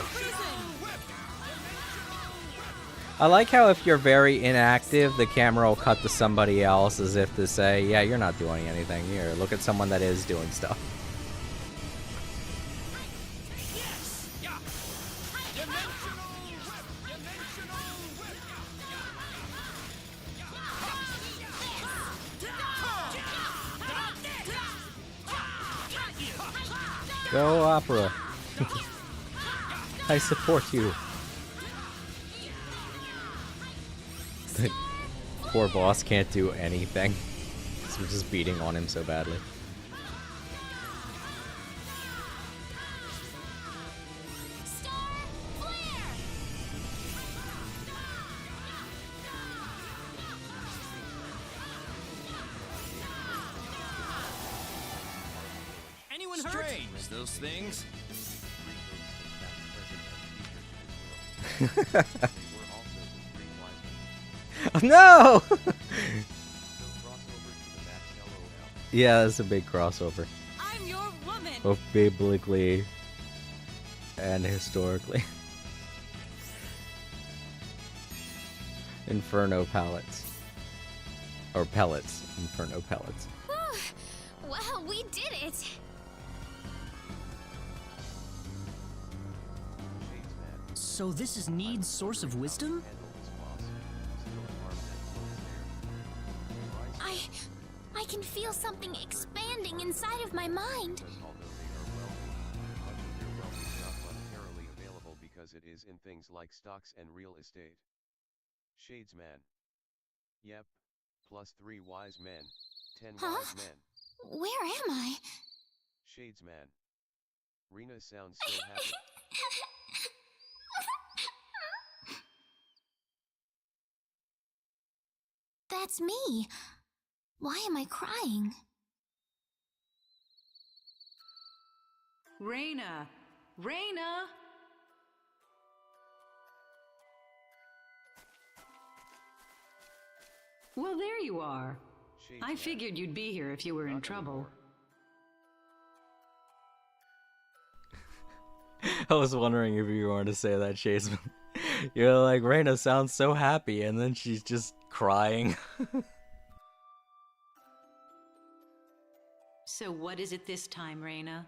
I like how if you're very inactive, the camera will cut to somebody else as if to say, yeah, you're not doing anything here. Look at someone that is doing stuff. Yes! Yeah! Dimensional whip! Dimensional whip! Go, Opera. I support you. The poor boss can't do anything. So we're just beating on him so badly. Star Flare! Anyone hurt? Strange, those things. They were also the three wise men. No! So crossover to the max LOL. Yeah, that's a big crossover. I'm your woman. Both biblically and historically. Inferno pellets. Or pellets. Inferno pellets. Well, we did it. Shadesman, So this is Need's source of wisdom? handle this boss. Still an arm that floats there. Rise I can feel something expanding inside of my mind. because although they are wealthy, much of their wealth is not monetarily available because it is in things like stocks and real estate. Shadesman. Yep. Plus 3 wise men. 10 Huh? wise men. Where am I? Shadesman. Rena sounds so happy. That's me. Why am I crying? Raina! Raina! Well, there you are. I Shadesman. figured you'd be here if you were in Not trouble. anymore. I was wondering if you wanted to say that, Chaseman. You're like, Reina sounds so happy, and then she's just crying. So what is it this time, Raina?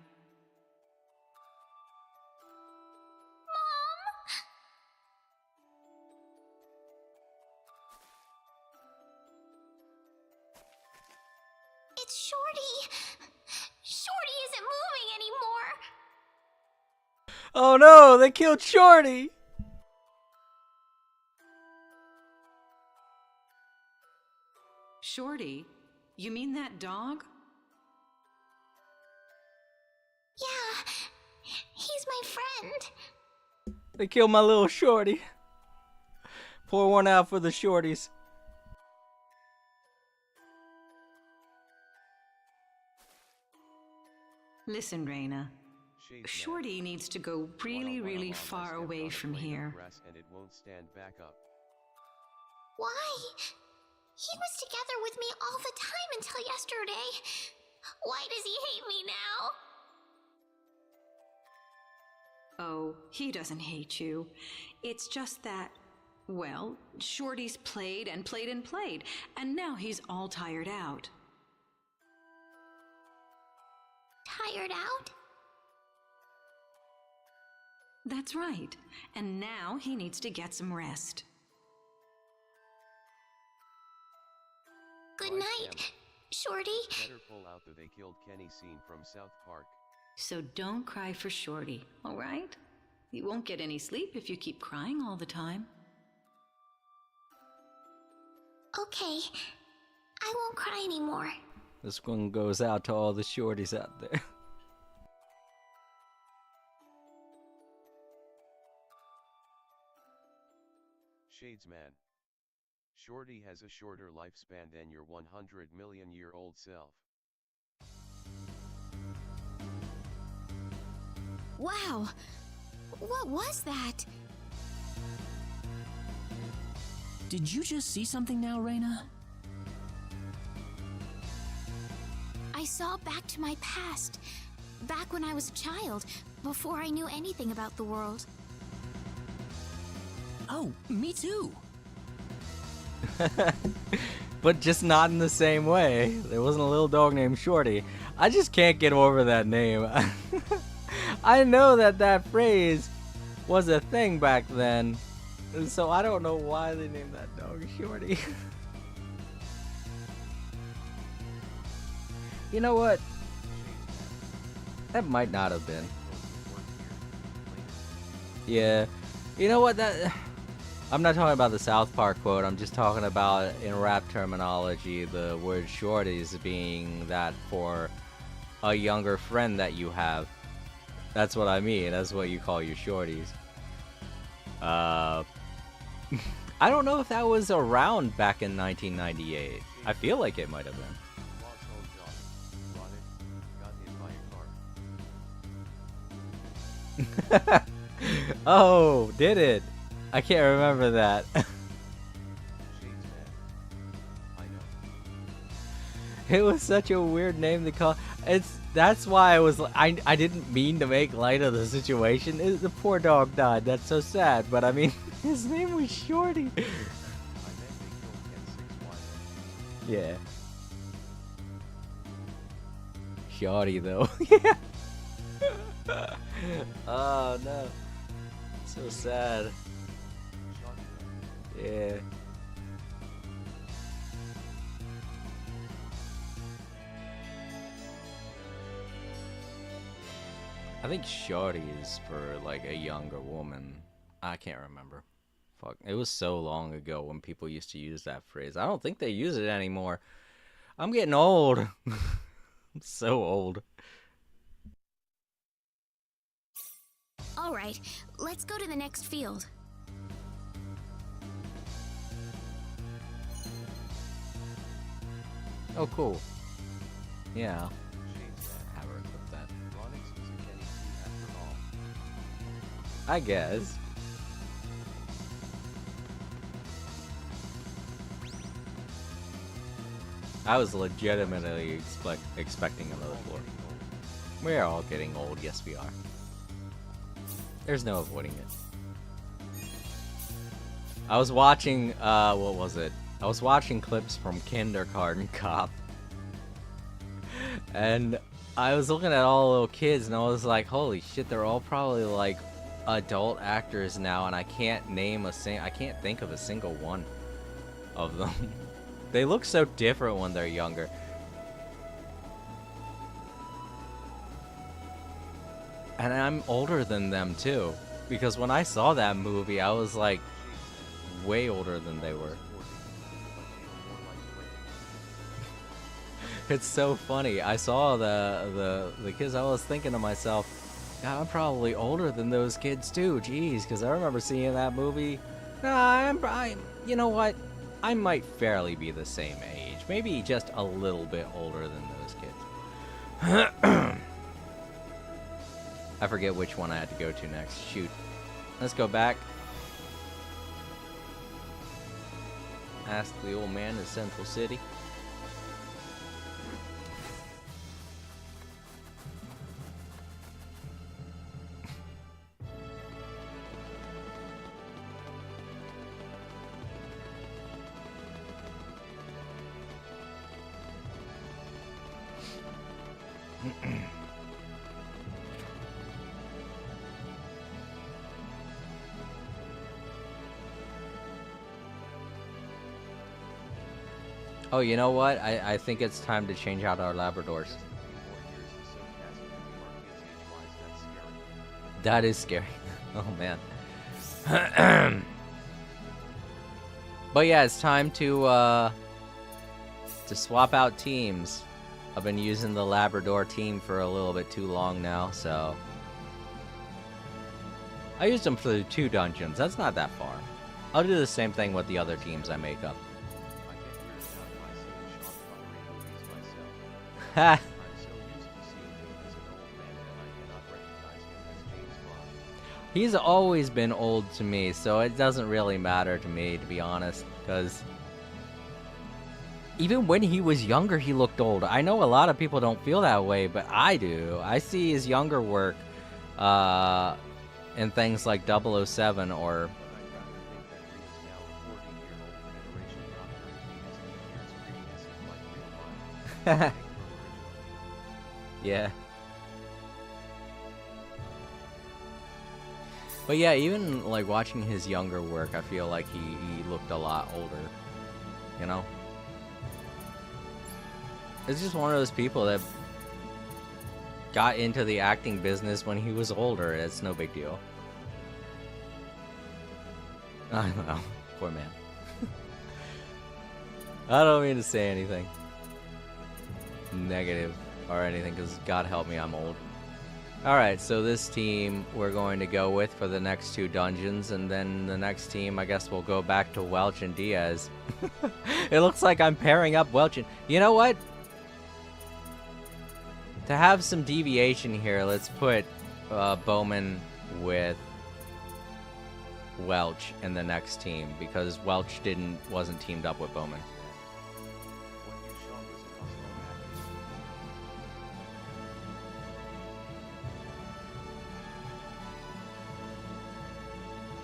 It's Shorty. Shorty isn't moving anymore. Oh no, they killed Shorty! Shorty? You mean that dog? Yeah, he's my friend. They killed my little Shorty. Pour one out for the Shorties. Listen, Raina. Shadesman. Shorty needs to go really, Walla, really walla, far step away on a from blade of here. grass and it won't stand back up. Why? He was together with me all the time until yesterday. Why does he hate me now? Oh, he doesn't hate you. It's just that, well, Shorty's played and played and played, and now he's all tired out. Tired out? That's right. And now he needs to get some rest. Good Wise night, Camera. Shorty. Better pull out the they killed Kenny scene from South Park. So don't cry for Shorty, all right? You won't get any sleep if you keep crying all the time. Okay, I won't cry anymore. This one goes out to all the Shorties out there. Shadesman. Shorty has a shorter lifespan than your 100 million-year-old self. Wow, what was that? Did you just see something now, Raina? I saw back to my past, back when I was a child, before I knew anything about the world. Oh, me too. But just not in the same way. There wasn't a little dog named Shorty. I just can't get over that name. I know that that phrase was a thing back then, so I don't know why they named that dog Shorty. You know what? That might not have been. Yeah. You know what? That I'm not talking about the South Park quote. I'm just talking about, in rap terminology, the word shorties being that for a younger friend that you have. That's what I mean. That's what you call your shorties. I don't know if that was around back in 1998. I feel like it might have been. Oh, did it? I can't remember that. It was such a weird name to call. That's why I didn't mean to make light of the situation. The poor dog died. That's so sad. But I mean, his name was Shorty. Yeah. Shorty though. Yeah. Oh no. So sad. Yeah. I think shorty is for like a younger woman. I can't remember. Fuck. It was so long ago when people used to use that phrase. I don't think they use it anymore. I'm getting old. I'm so old. All right, let's go to the next field. Oh, cool. Yeah. Have her equip that. I guess. I was legitimately expecting another floor. We are all getting old. Yes, we are. There's no avoiding it. I was watching, what was it? I was watching clips from Kindergarten Cop. And I was looking at all the little kids and I was like, holy shit, they're all probably like adult actors now, and I can't name I can't think of a single one of them. They look so different when they're younger. And I'm older than them too, because when I saw that movie, I was like way older than they were. It's so funny. I saw the kids. I was thinking to myself, God, I'm probably older than those kids too. Jeez, because I remember seeing that movie. Nah, I'm you know what? I might fairly be the same age, maybe just a little bit older than those kids. I forget which one I had to go to next. Shoot. Let's go back. Ask the old man in Central City. Oh, you know what? I think it's time to change out our Labradors. That is scary. Oh, man. But yeah, it's time to swap out teams. I've been using the Labrador team for a little bit too long now, so... I used them for the 2 dungeons. That's not that far. I'll do the same thing with the other teams I make up. Ha! He's always been old to me, so it doesn't really matter to me, to be honest, because even when he was younger, he looked old. I know a lot of people don't feel that way, but I do. I see his younger work in things like 007 or... Yeah. But yeah, even like watching his younger work, I feel like he looked a lot older. You know? It's just one of those people that got into the acting business when he was older. It's no big deal. I don't know. Poor man. I don't mean to say anything negative or anything, because God help me, I'm old. Alright, so this team we're going to go with for the next 2 dungeons, and then the next team, I guess we'll go back to Welch and Diaz. It looks like I'm pairing up Welch and... You know what? To have some deviation here, let's put Bowman with Welch in the next team, because Welch wasn't teamed up with Bowman. When you Shaw was in Oslo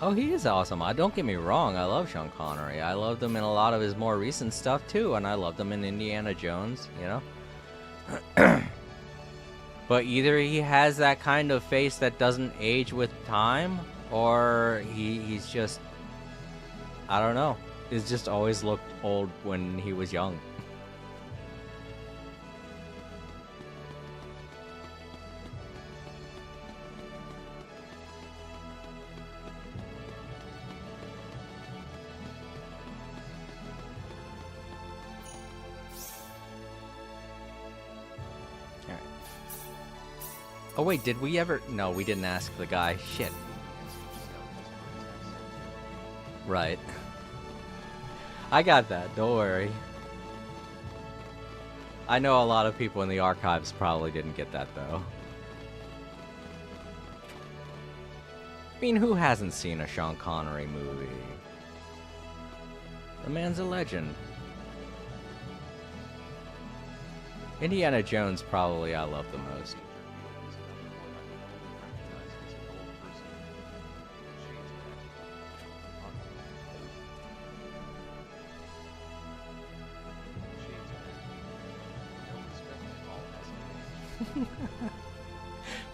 acting. Oh, he is awesome. Don't get me wrong, I love Sean Connery. I loved him in a lot of his more recent stuff too, and I loved him in Indiana Jones, you know? But either he has that kind of face that doesn't age with time, or he's just... I don't know. He's just always looked old when he was young. Oh wait, did we ever... No, we didn't ask the guy. Shit. Right. I got that, don't worry. I know a lot of people in the archives probably didn't get that, though. I mean, who hasn't seen a Sean Connery movie? The man's a legend. Indiana Jones probably I love the most.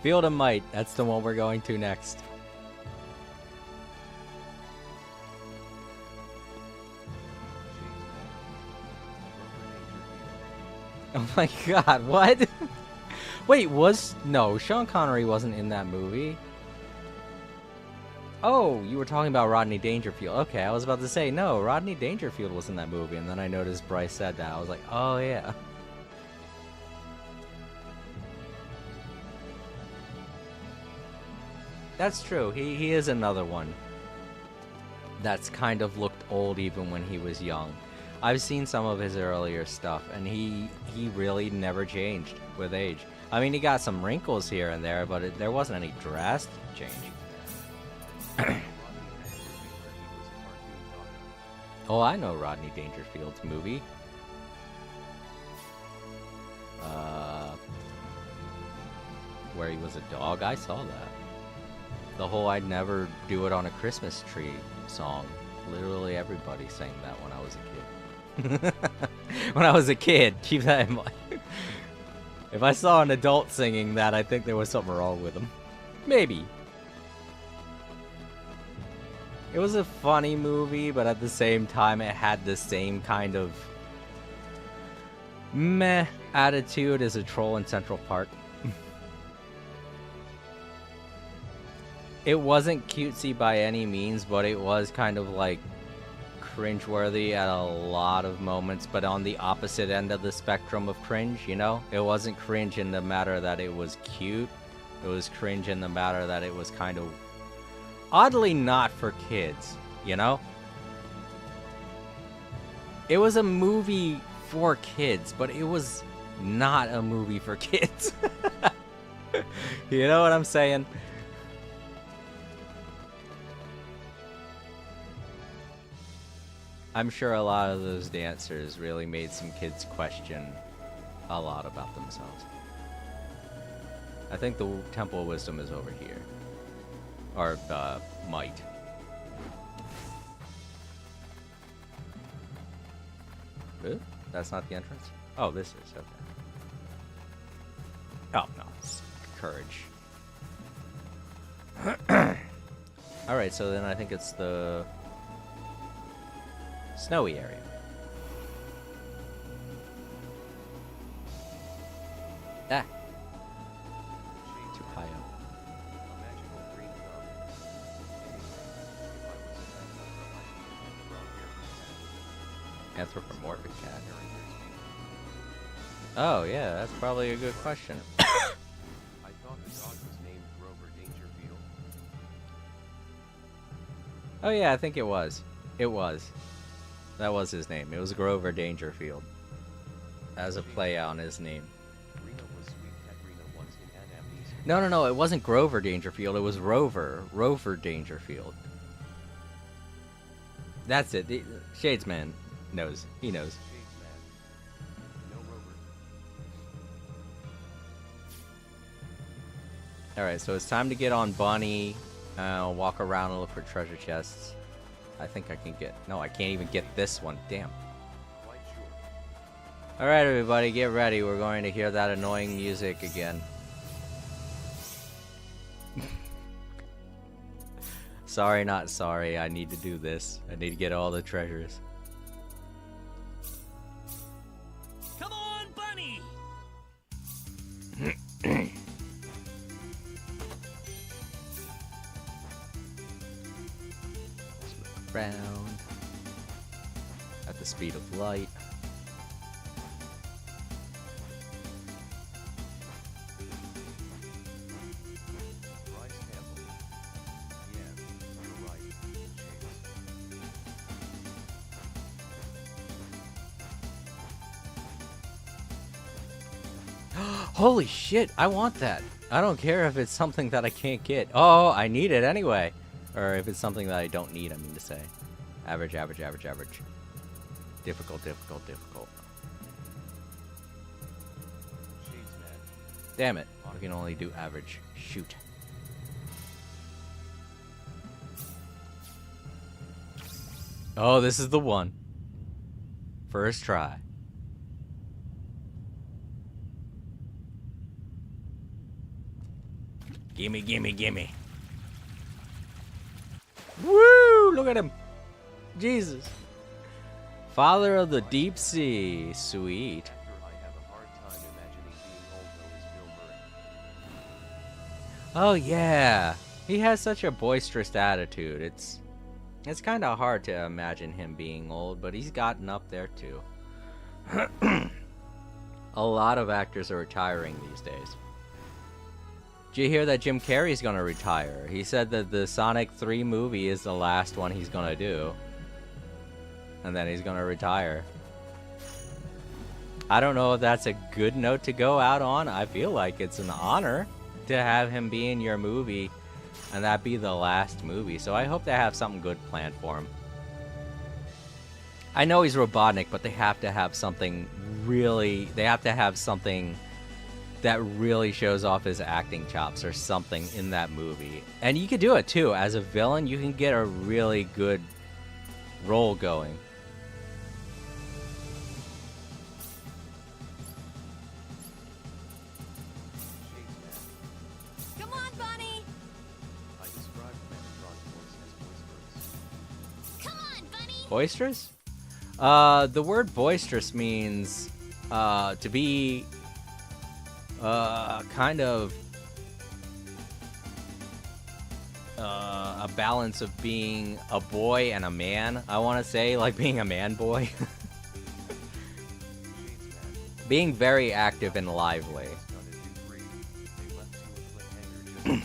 Field of Might, that's the one we're going to next. Oh my god, what? Wait, no, Sean Connery wasn't in that movie. Oh, you were talking about Rodney Dangerfield. Okay, I was about to say, no, Rodney Dangerfield was in that movie, and then I noticed Bryce said that. I was like, oh yeah. That's true. He is another one that's kind of looked old even when he was young. I've seen some of his earlier stuff, and he really never changed with age. I mean, he got some wrinkles here and there, but there wasn't any drastic change. Oh, I know Rodney Dangerfield's movie. Where he was a dog. I saw that. The whole "I'd never do it on a Christmas tree" song. Literally everybody sang that when I was a kid. When I was a kid, keep that in mind. If I saw an adult singing that, I think there was something wrong with them. Maybe. It was a funny movie, but at the same time, it had the same kind of meh attitude as a troll in Central Park. It wasn't cutesy by any means, but it was kind of like cringeworthy at a lot of moments, but on the opposite end of the spectrum of cringe, you know? It wasn't cringe in the matter that it was cute. It was cringe in the matter that it was kind of oddly not for kids, you know? It was a movie for kids, but it was not a movie for kids. You know what I'm saying? I'm sure a lot of those dancers really made some kids question a lot about themselves. I think the Temple of Wisdom is over here. Or, Might. That's not the entrance? Oh, this is okay. Oh no, it's courage. All right, so then I think it's the snowy area. Ah, Shades too high up. a magical green thumb. Anyway, if I was a cat, around here, Anthropomorphic cat. Harry Hears me. Oh yeah, that's probably a good question. I thought the dog was named Grover Dangerfield. Oh yeah, I think it was. It was. That was his name. It was Grover Dangerfield. As a play on his name. Rena was sweet cat Rena once in Anamnesia. No, it wasn't Grover Dangerfield. It was Rover Dangerfield. That's it. The Shadesman knows. He knows. Shades man. No Rover. Alright, so it's time to get on Bunny. Walk around and look for treasure chests. I think I can get... No, I can't even get this one. Damn. Quite sure. Alright, everybody, get ready. We're going to hear that annoying music again. Sorry, not sorry. I need to do this. I need to get all the treasures. Come on, Bunny! Around at the speed of light. Bryce Campbell. Yeah, you're right. Shades. Holy shit, I want that. I don't care if it's something that I can't get. Oh, I need it anyway. Or if it's something that I don't need, I mean to say. Average, average, average, average. Difficult, difficult, difficult. Shades man. Damn it. I can only do average. Shoot. Oh, this is the one. First try. Gimme, gimme, gimme. Woo! Look at him. Jesus. Father of the deep sea. Sweet. Actor I have a hard time imagining being old though is Bill Murray. Oh yeah. He has such a boisterous attitude. It's kind of hard to imagine him being old, but he's gotten up there too. A lot of actors are retiring these days. Did you hear that Jim Carrey's gonna retire? He said that the Sonic 3 movie is the last one he's gonna do. And then he's gonna retire. I don't know if that's a good note to go out on. I feel like it's an honor to have him be in your movie and that be the last movie. So I hope they have something good planned for him. I know he's Robotnik, but they have to have something really... They have to have something that really shows off his acting chops or something in that movie. And you could do it too. As a villain, you can get a really good role going. Shades man. Come on, Bunny! I described Megatron's voice as boisterous. Come on, Bunny! Boisterous? The word boisterous means to be kind of a balance of being a boy and a man. I want to say, like being a man boy. Shades man. Being very active and lively. Done it in 3. They left you a cliffhanger just in case.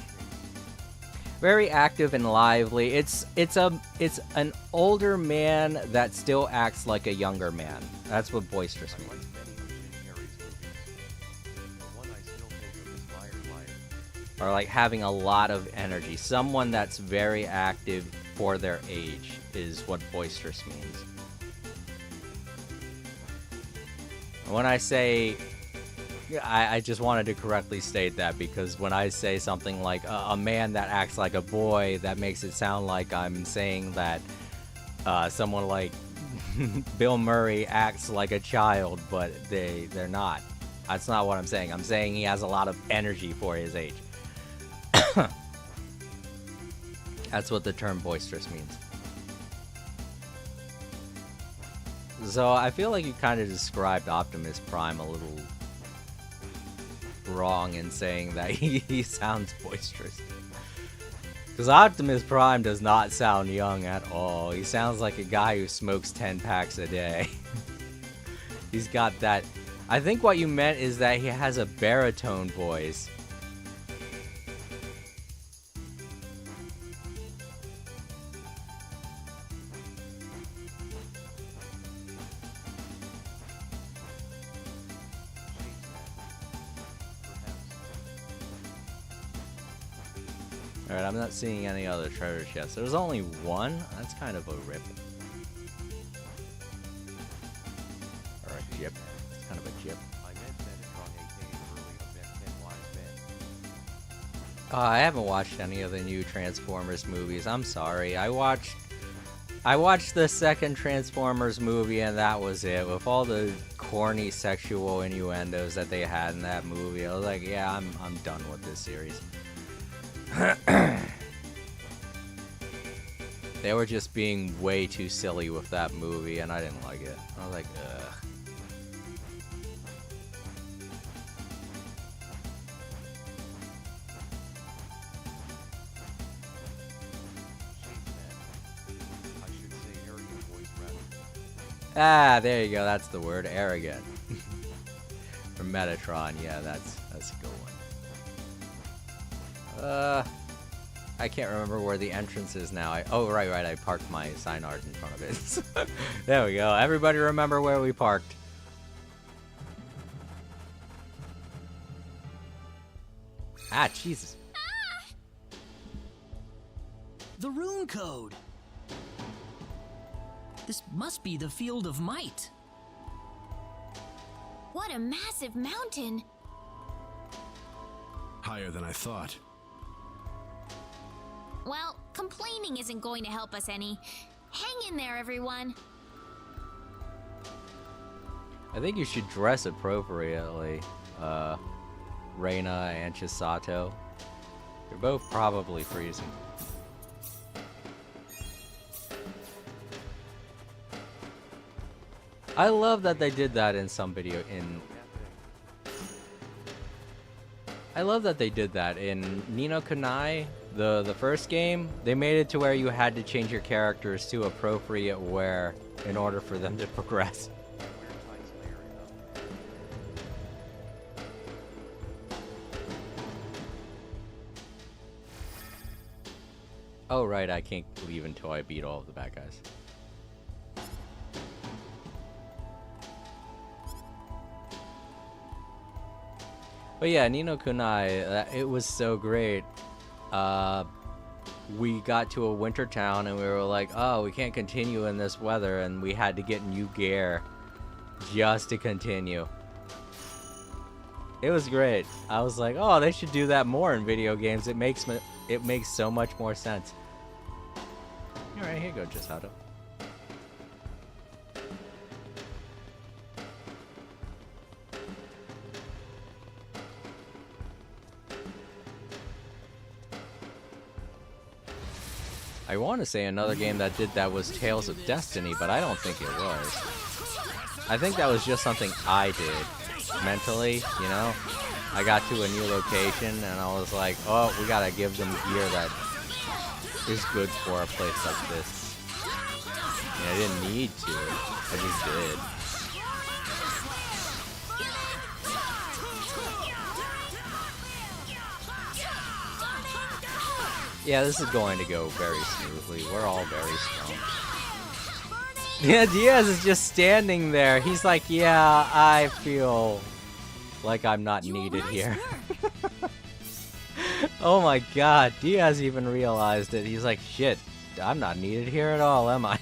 Very active and lively. It's an older man that still acts like a younger man. That's what boisterous I means. like many of Jim Carrey's movies. The one I still think of is Liar Liar. Or like having a lot of energy. Someone that's very active for their age is what boisterous means. When I say, I just wanted to correctly state that, because when I say something like a man that acts like a boy, that makes it sound like I'm saying that someone like Bill Murray acts like a child, but they're not. That's not what I'm saying. I'm saying he has a lot of energy for his age. That's what the term boisterous means. So I feel like you kind of described Optimus Prime a little wrong in saying that he sounds boisterous. Because Optimus Prime does not sound young at all. He sounds like a guy who smokes 10 packs a day. He's got that... I think what you meant is that he has a baritone voice. Alright, I'm not seeing any other treasure chests. There's only one? That's kind of a rip. Or a jip. It's kind of a jip. I meant Metatron aka early event 10 wise men. I haven't watched any of the new Transformers movies. I'm sorry. I watched the second Transformers movie and that was it. With all the corny sexual innuendos that they had in that movie, I was like, yeah, I'm done with this series. They were just being way too silly with that movie, and I didn't like it. I was like, ugh. I should say arrogant voice rather. Ah, there you go. That's the word, arrogant. For Metatron, yeah, that's a good one. I can't remember where the entrance is now. Oh, right, I parked my sign art in front of it. There we go. Everybody remember where we parked. Ah, Jesus. The rune code. This must be the Field of Might. What a massive mountain! Higher than I thought. Well, complaining isn't going to help us any. Hang in there, everyone. I think you should dress appropriately, Reina and Chisato. You're both probably freezing. I love that they did that in some video I love that they did that in Ni no Kunai, the first game. They made it to where you had to change your characters to appropriate wear in order for them to progress. Oh right, I can't leave until I beat all of the bad guys. But yeah, Ni no Kunai, it was so great. We got to a winter town and we were like, oh, we can't continue in this weather, and we had to get new gear just to continue. It was great. I was like, oh, they should do that more in video games. It makes so much more sense. All right, here you go, Chisato. I want to say another game that did that was Tales of Destiny, but I don't think it was. I think that was just something I did mentally, you know? I got to a new location and I was like, oh, we gotta give them gear that is good for a place like this. And I didn't need to, I just did. Yeah, this is going to go very smoothly. We're all very strong. Yeah, Diaz is just standing there. He's like, yeah, I feel like I'm not needed here. Oh my god, Diaz even realized it. He's like, shit, I'm not needed here at all, am I?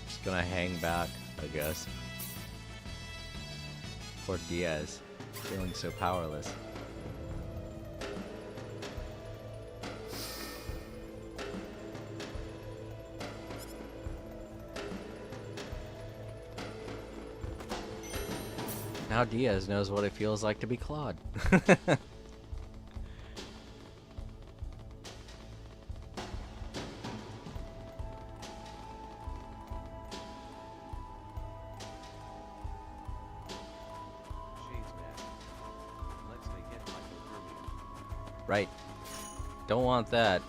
Just gonna hang back, I guess. Poor Diaz. Feeling so powerless. Now Diaz knows what it feels like to be Claude. Shades man. Let's they get hypothermia. Right. Don't want that.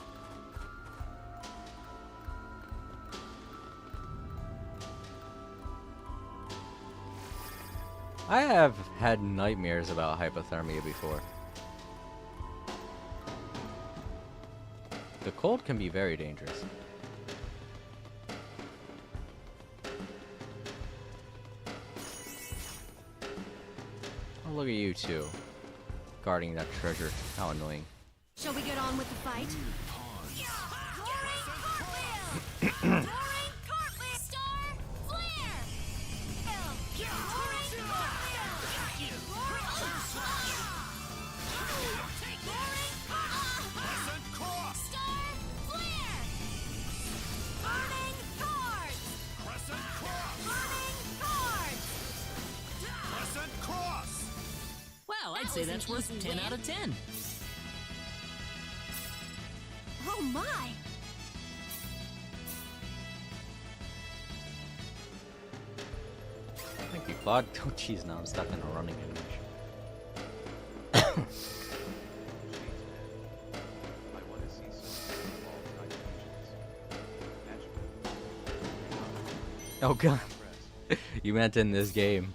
I have had nightmares about hypothermia before. The cold can be very dangerous. Oh, look at you two. Guarding that treasure. How annoying. Shall we get on with the fight? Star Flare! Crescent Cross! Star Flare! Burning Cards! Crescent Cross! Burning Cards! Crescent Cross! Well, I'd say was an that's worth easy 10 win. out of 10. Oh my! Thank you, Claude. Oh, jeez, now I'm stuck in a running animation. Shades man. I want to see some football type fusions. Oh, God. Press. You meant in this game.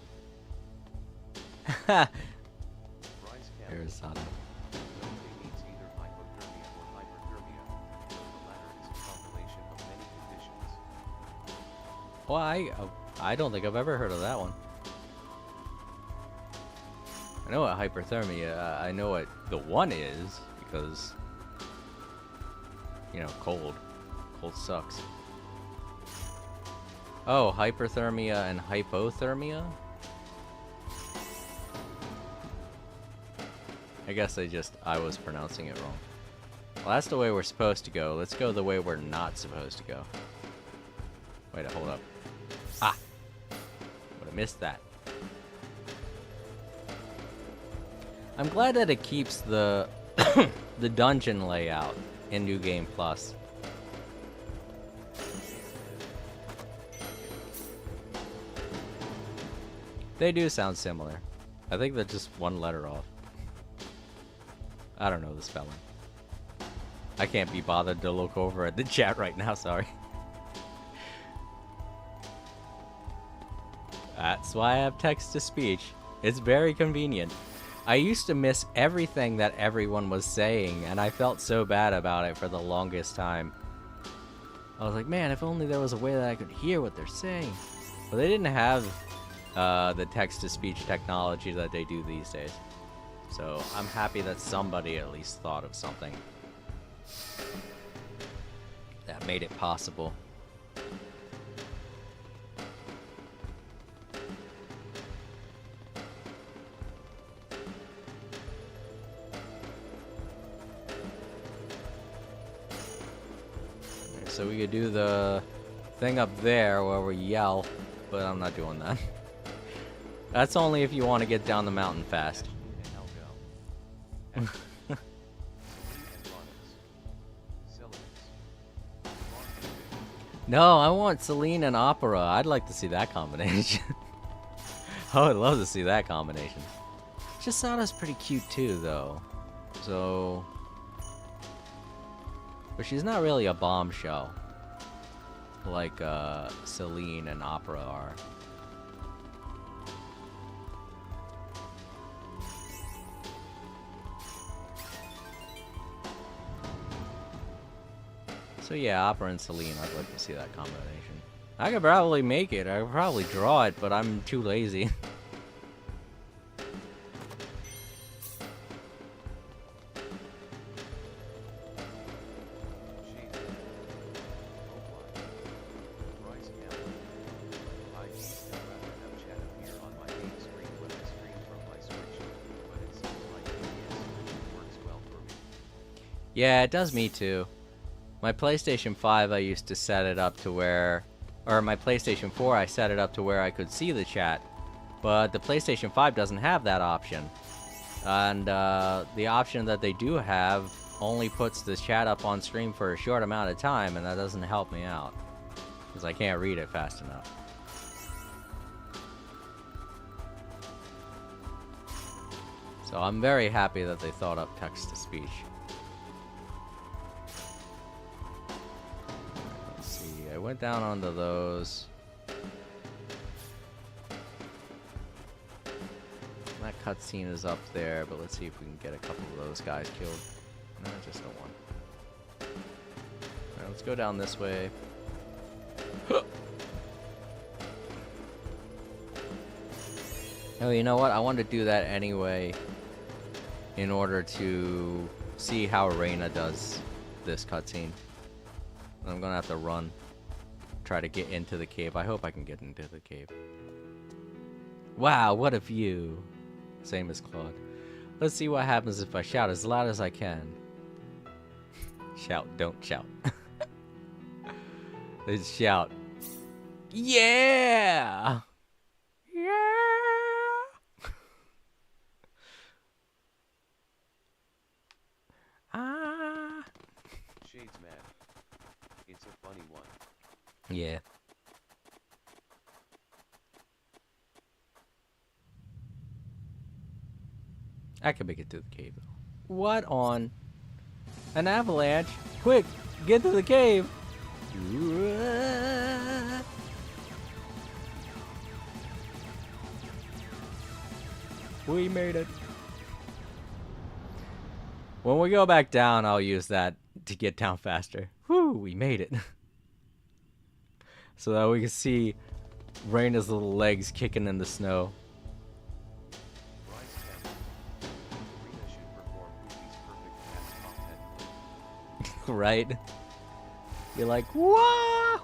Rise Campbell. Arizona. Zombie means either hypothermia or hyperthermia, though the latter is a compilation of many conditions. Well, I don't think I've ever heard of that one. I know what hyperthermia, I know what the one is, because, you know, cold. Cold sucks. Oh, hyperthermia and hypothermia? I guess I was pronouncing it wrong. Well, that's the way we're supposed to go. Let's go the way we're not supposed to go. Wait, hold up. Ah! Would have missed that. I'm glad that it keeps the the dungeon layout in New Game Plus. They do sound similar. I think they're just one letter off. I don't know the spelling. I can't be bothered to look over at the chat right now, sorry. That's why I have text to speech. It's very convenient. I used to miss everything that everyone was saying, and I felt so bad about it for the longest time. I was like, man, if only there was a way that I could hear what they're saying. But they didn't have the text-to-speech technology that they do these days. So I'm happy that somebody at least thought of something that made it possible. So we could do the thing up there where we yell, but I'm not doing that. That's only if you want to get down the mountain fast. And Elgo. And Celinus. No, I want Celine and Opera. I'd like to see that combination. I would love to see that combination. Chisada's pretty cute too, though. So... But she's not really a bombshell. Like, Celine and Opera are. So yeah, Opera and Celine, I'd like to see that combination. I could probably make it, I could probably draw it, but I'm too lazy. Shades man. Hope Rise Campbell. I used to rather have chat appear on my game screen when I stream from my Switch, but it seems like ABS Switch works well for me. Yeah, it does me too. My PlayStation 5, I used to set it up to where... Or my PlayStation 4, I set it up to where I could see the chat But the PlayStation 5 doesn't have that option. And the option that they do have only puts the chat up on screen for a short amount of time, and that doesn't help me out. Because I can't read it fast enough. So I'm very happy that they thought up text-to-speech. Let's see, I went down onto those. That cutscene is up there, but let's see if we can get a couple of those guys killed. No, just no one. Alright, let's go down this way. Oh, you know what? I wanted to do that anyway in order to see how Reina does this cutscene. I'm gonna have to run. Try to get into the cave. I hope I can get into the cave. Wow, what a view. Same as Claude. Let's see what happens if I shout as loud as I can. Shout, don't shout. Let's shout. Yeah! Yeah! Ah! Shades man. It's a funny one. Yeah. I can make it to the cave though. What on? An avalanche? Quick, get to the cave! We made it. When we go back down, I'll use that to get down faster. Whew, we made it. So that we can see Reina's little legs kicking in the snow. Rise 10. Rena should perform Goofy's perfect cat top 10. Right? You're like, wah!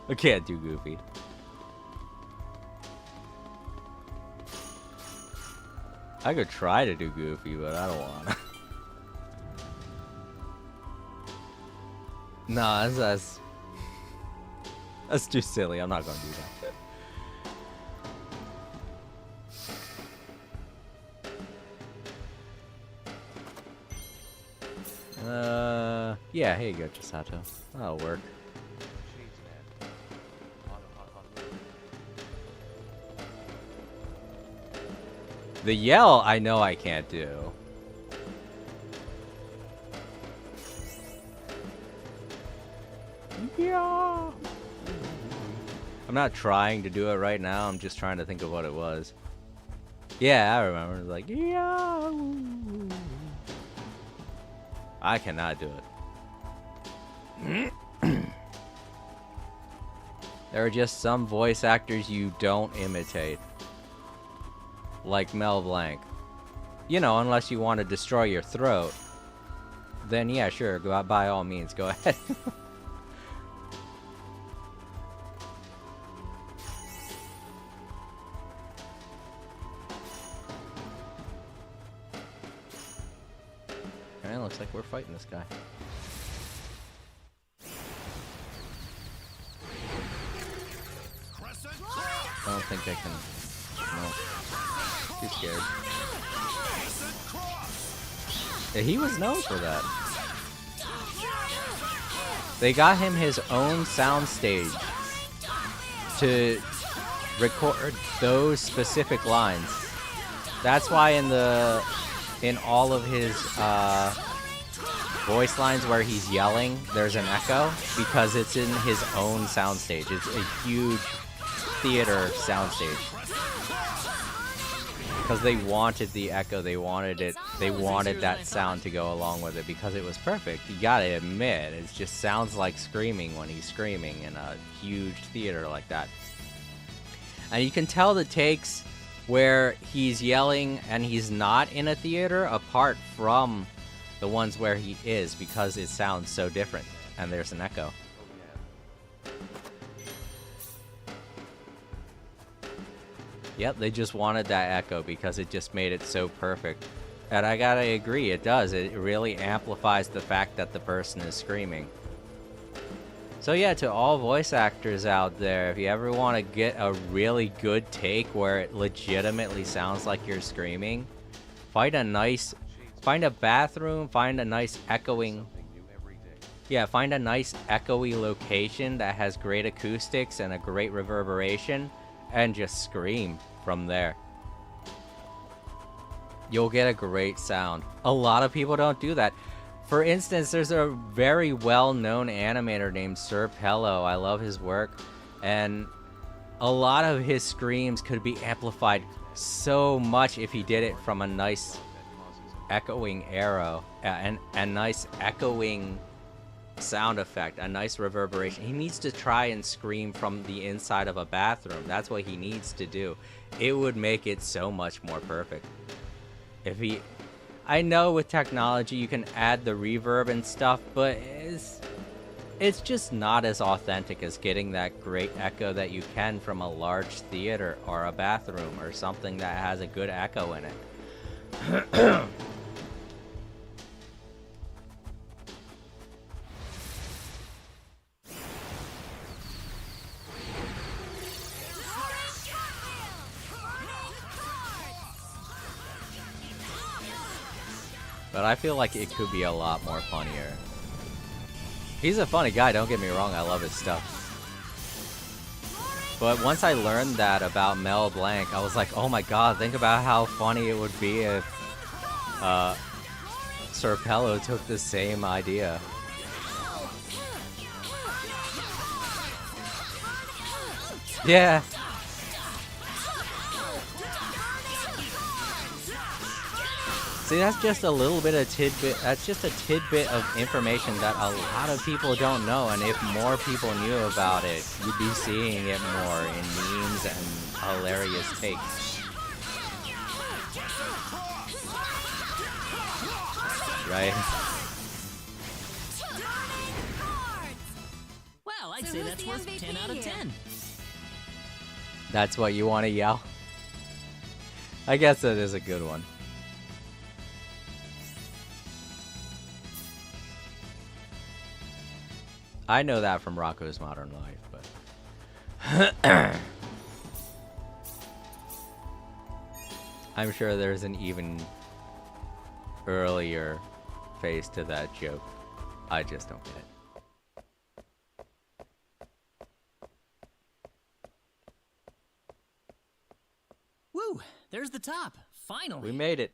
I can't do Goofy. I could try to do Goofy, but I don't wanna. Nah, that's too silly. I'm not gonna do that. Yeah, here you go, Chisato. That'll work. Shades man. Ha ha ha ha. The yell, I know I can't do. Yeah. I'm not trying to do it right now. I'm just trying to think of what it was. Yeah, I remember. It was like, yeah. I cannot do it. There are just some voice actors you don't imitate. Like Mel Blanc. You know, unless you want to destroy your throat. Then yeah, sure, go out by all means, go ahead. Alright, looks like we're fighting this guy. I don't think I can. No. Too scared. Yeah, he was known for that. They got him his own soundstage to record those specific lines. That's why in all of his voice lines where he's yelling, there's an echo because it's in his own soundstage. It's a huge theater soundstage. Because they wanted the echo, they wanted it, they wanted that sound to go along with it because it was perfect. You gotta admit, it just sounds like screaming when he's screaming in a huge theater like that. And you can tell the takes where he's yelling and he's not in a theater apart from the ones where he is because it sounds so different and there's an echo. Yep, they just wanted that echo because it just made it so perfect. And I gotta agree, it does. It really amplifies the fact that the person is screaming. So yeah, to all voice actors out there, if you ever want to get a really good take where it legitimately sounds like you're screaming, find a bathroom, find a nice echoing, find a nice echoey location that has great acoustics and a great reverberation, and just scream from there. You'll get a great sound. A lot of people don't do that. For instance, there's a very well-known animator named Sir Pello. I love his work, and a lot of his screams could be amplified so much if he did it from a nice echoing arrow, and a nice echoing sound effect, a nice reverberation. He needs to try and scream from the inside of a bathroom. That's what he needs to do. It would make it so much more perfect. I know with technology you can add the reverb and stuff, but it's just not as authentic as getting that great echo that you can from a large theater or a bathroom or something that has a good echo in it. But I feel like it could be a lot more funnier. He's a funny guy, don't get me wrong, I love his stuff. But once I learned that about Mel Blanc, I was like, oh my god, think about how funny it would be if Sir Pello took the same idea. Yeah. See, that's just a little bit of tidbit. That's just a tidbit of information that a lot of people don't know, and if more people knew about it, you'd be seeing it more in memes and hilarious takes. Right? Well, I'd say that's worth 10 out of 10. That's what you want to yell? I guess that is a good one. I know that from Rocko's Modern Life, but I'm sure there's an even earlier phase to that joke. I just don't get it. Woo! There's the top. Finally. We made it.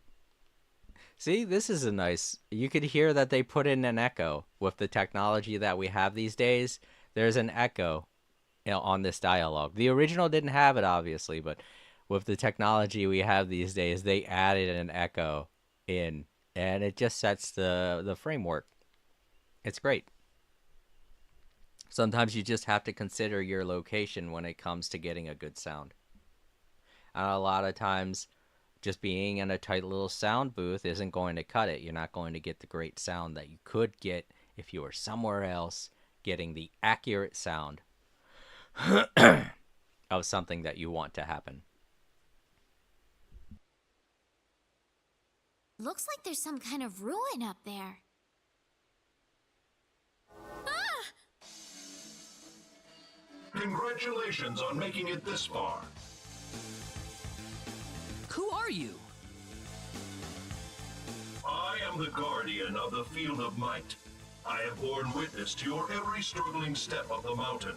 See, this is a nice... You could hear that they put in an echo. With the technology that we have these days, there's an echo, you know, on this dialogue. The original didn't have it, obviously, but with the technology we have these days, they added an echo in, and it just sets the framework. It's great. Sometimes you just have to consider your location when it comes to getting a good sound. And a lot of times, just being in a tight little sound booth isn't going to cut it. You're not going to get the great sound that you could get if you were somewhere else getting the accurate sound of something that you want to happen. Looks like there's some kind of ruin up there. Congratulations on making it this far. Who are you? I am the guardian of the Field of Might. I have borne witness to your every struggling step up the mountain.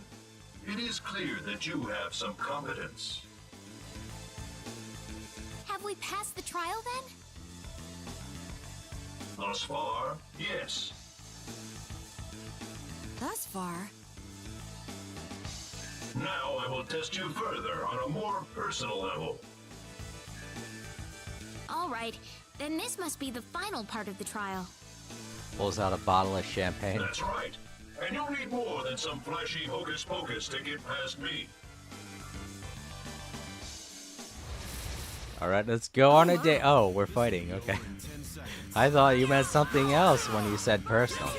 It is clear that you have some competence. Have we passed the trial then? Thus far, yes. Thus far. Now I will test you further on a more personal level. All right, then this must be the final part of the trial. Pulls out a bottle of champagne. That's right. And you'll need more than some flashy hocus pocus to get past me. Alright, let's go on a date. Oh, we're fighting. Okay. I thought you meant something else when you said personal.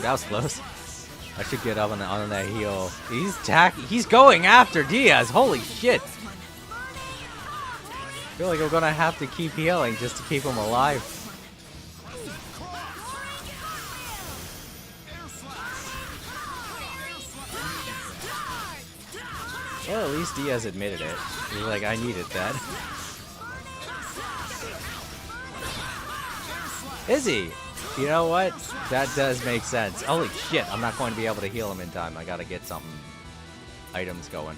that was close. I should get up on that heel. He's going after Diaz. Holy shit. I feel like I'm gonna have to keep healing just to keep him alive. Well, at least Diaz admitted it. He's like, I needed that. Is he? You know what? That does make sense. Holy shit, I'm not going to be able to heal him in time. I gotta get some items going.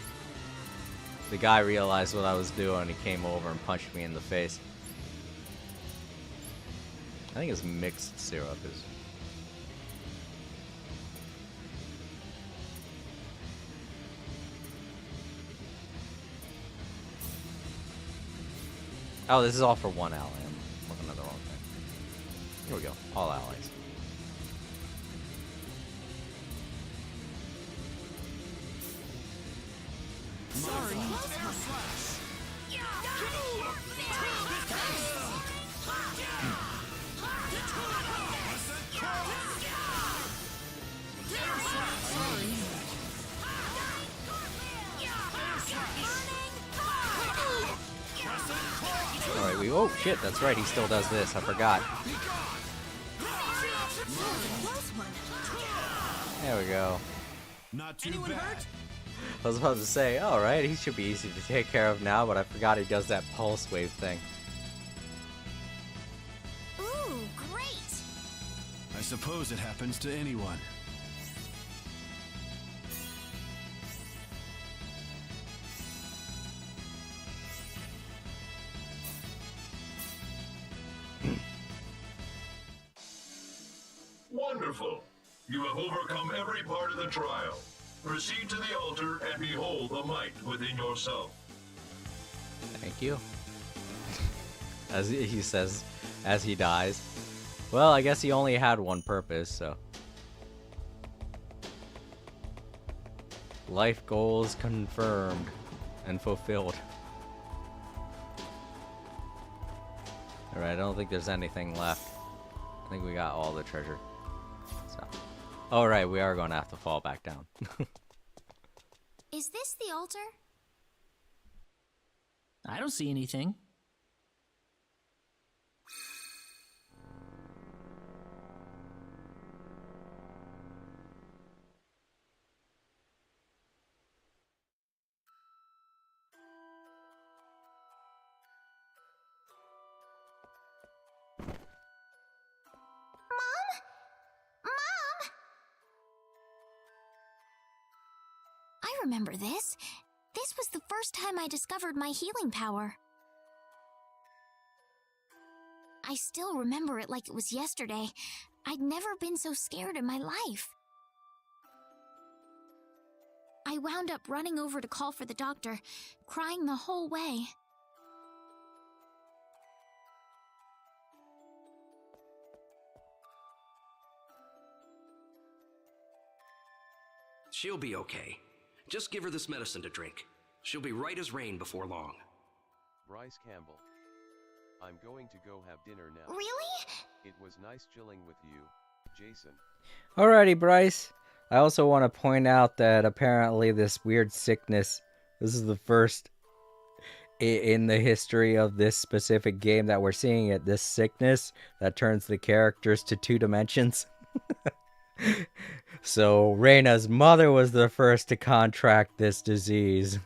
The guy realized what I was doing. He came over and punched me in the face. I think it's mixed syrup is. Oh, this is all for one ally. I'm looking at the wrong thing. Here we go. All allies. Sorry. Alright, oh shit, that's right, he still does this, I forgot. There we go. Not too bad. I was about to say, alright, he should be easy to take care of now, but I forgot he does that pulse wave thing. Ooh, great! I suppose it happens to anyone. Wonderful. You have overcome every part of the trial. Proceed to the altar and behold the might within yourself. Thank you. As he says, as he dies. Well, I guess he only had one purpose, so. Life goals confirmed and fulfilled. Alright, I don't think there's anything left. I think we got all the treasure. So. Alright, we are going to have to fall back down. Is this the altar? I don't see anything. I remember this. This was the first time I discovered my healing power. I still remember it like it was yesterday. I'd never been so scared in my life. I wound up running over to call for the doctor, crying the whole way. She'll be okay. Just give her this medicine to drink. She'll be right as rain before long. Bryce Campbell. I'm going to go have dinner now. Really? It was nice chilling with you, Jason. Alrighty, Bryce. I also want to point out that apparently this weird sickness, this is the first in the history of this specific game that we're seeing it, this sickness that turns the characters to 2 dimensions. So Reina's mother was the first to contract this disease.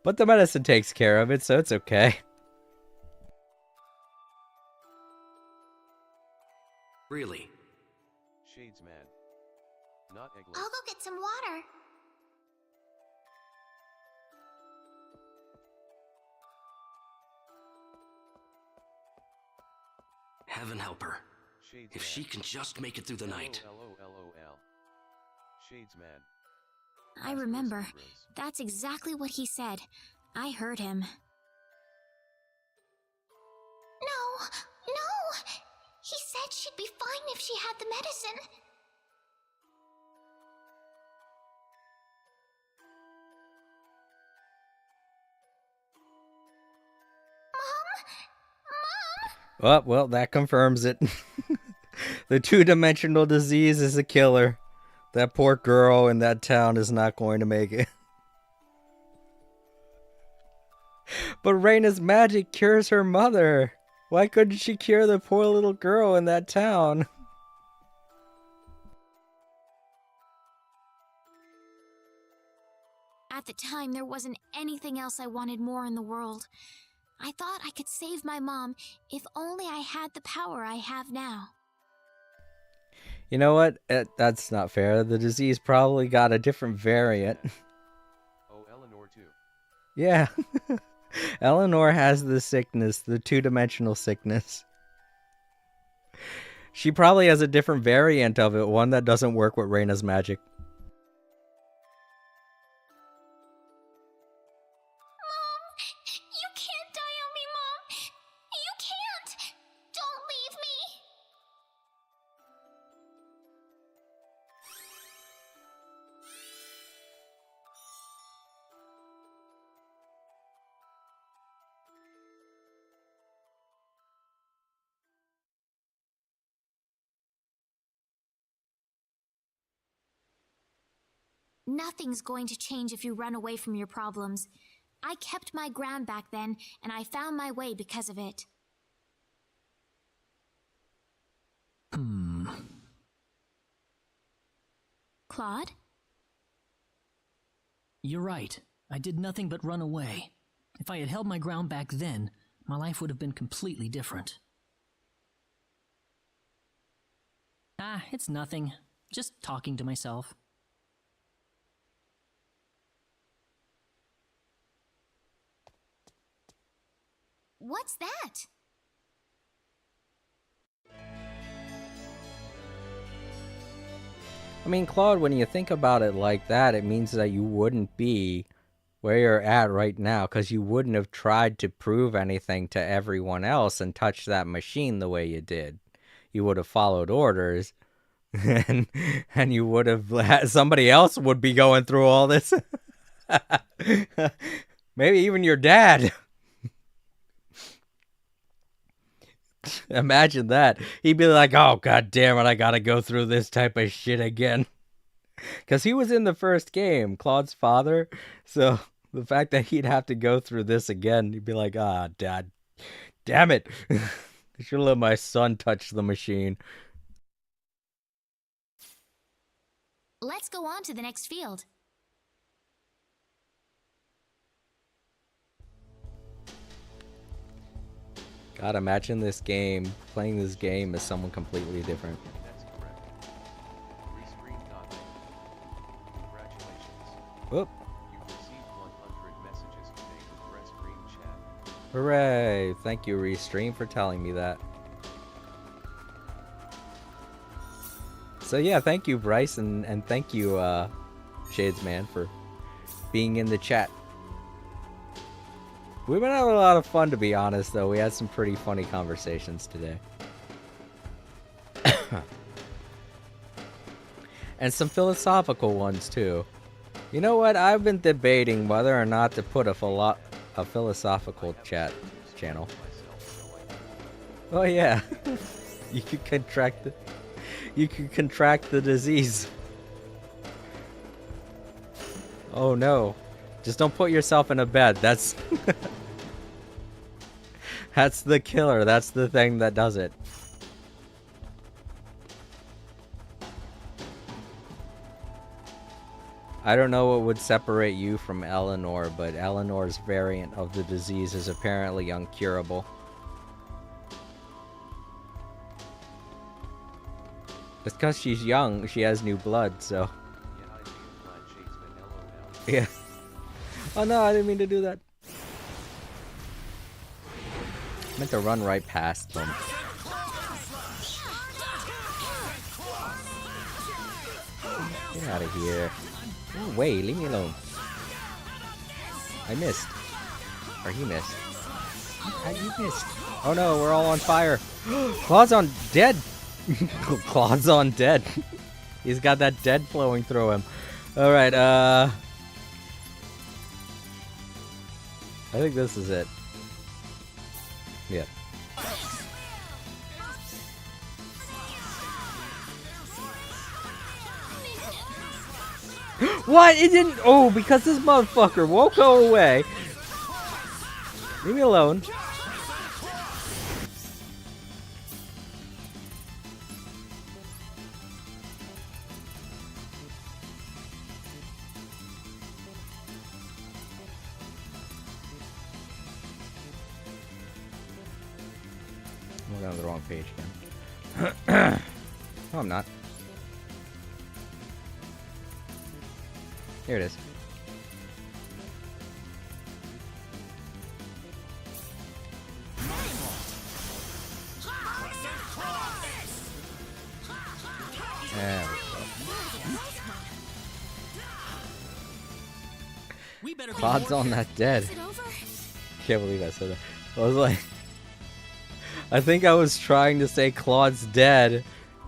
But the medicine takes care of it, so it's okay. Really? Shades man. Not Egglet. I'll go get some water. Heaven help her. Shades If man. she can just make it through the night. LOL. Shades man. I remember. That's exactly what he said. I heard him. No! No! He said she'd be fine if she had the medicine. Mom? Mom? Well, that confirms it. The two-dimensional disease is a killer. That poor girl in that town is not going to make it. But Reina's magic cures her mother. Why couldn't she cure the poor little girl in that town? At the time, there wasn't anything else I wanted more in the world. I thought I could save my mom if only I had the power I have now. You know what? That's not fair. The disease probably got a different variant. Oh, Eleanor too. Yeah. Eleanor has the sickness, the two-dimensional sickness. She probably has a different variant of it, one that doesn't work with Reina's magic. Mom, you can't die on me, Mom. You can't. Don't leave me. Nothing's going to change if you run away from your problems. I kept my ground back then, and I found my way because of it. Claude? You're right. I did nothing but run away. If I had held my ground back then, my life would have been completely different. Ah, it's nothing. Just talking to myself. What's that? I mean, Claude, when you think about it like that, it means that you wouldn't be where you're at right now, because you wouldn't have tried to prove anything to everyone else and touch that machine the way you did. You would have followed orders, and you would have, somebody else would be going through all this. Maybe even your dad. Imagine that. He'd be like, oh, god damn it, I gotta go through this type of shit again. Because he was in the first game, Claude's father. So the fact that he'd have to go through this again, he'd be like, ah, dad, damn it. I should let my son touch the machine. Let's go on to the next field. God, imagine this game, playing this game as someone completely different. That's correct. Rescreen.me. Congratulations. Whoop. You've received 100 messages today with Press Green Chat. Hooray! Thank you, Restream, for telling me that. So yeah, thank you, Bryce, and thank you, Shadesman, for being in the chat. We've been having a lot of fun, to be honest, though. We had some pretty funny conversations today. And some philosophical ones, too. You know what? I've been debating whether or not to put a philosophical chat channel. Oh, yeah. You could contract the disease. Oh, no. Just don't put yourself in a bed. That's that's the killer. That's the thing that does it. I don't know what would separate you from Eleanor, but Eleanor's variant of the disease is apparently uncurable. It's because she's young. She has new blood, so. Yeah, I feel glad Shadesman LOL. Yeah. Oh no, I didn't mean to do that. I meant to run right past them. Get out of here. No way, leave me alone. I missed. Or he missed. You missed. Oh no, we're all on fire. Claude's on dead. Claude's on dead. He's got that dead flowing through him. Alright, I think this is it. Yeah. What? It didn't. Oh, because this motherfucker won't go away. Leave me alone. I'm on the wrong page again. No, I'm not. Here it is. There we go. Claude's on that dead. Can't believe I said that. I was like, I think I was trying to say Claude's dead,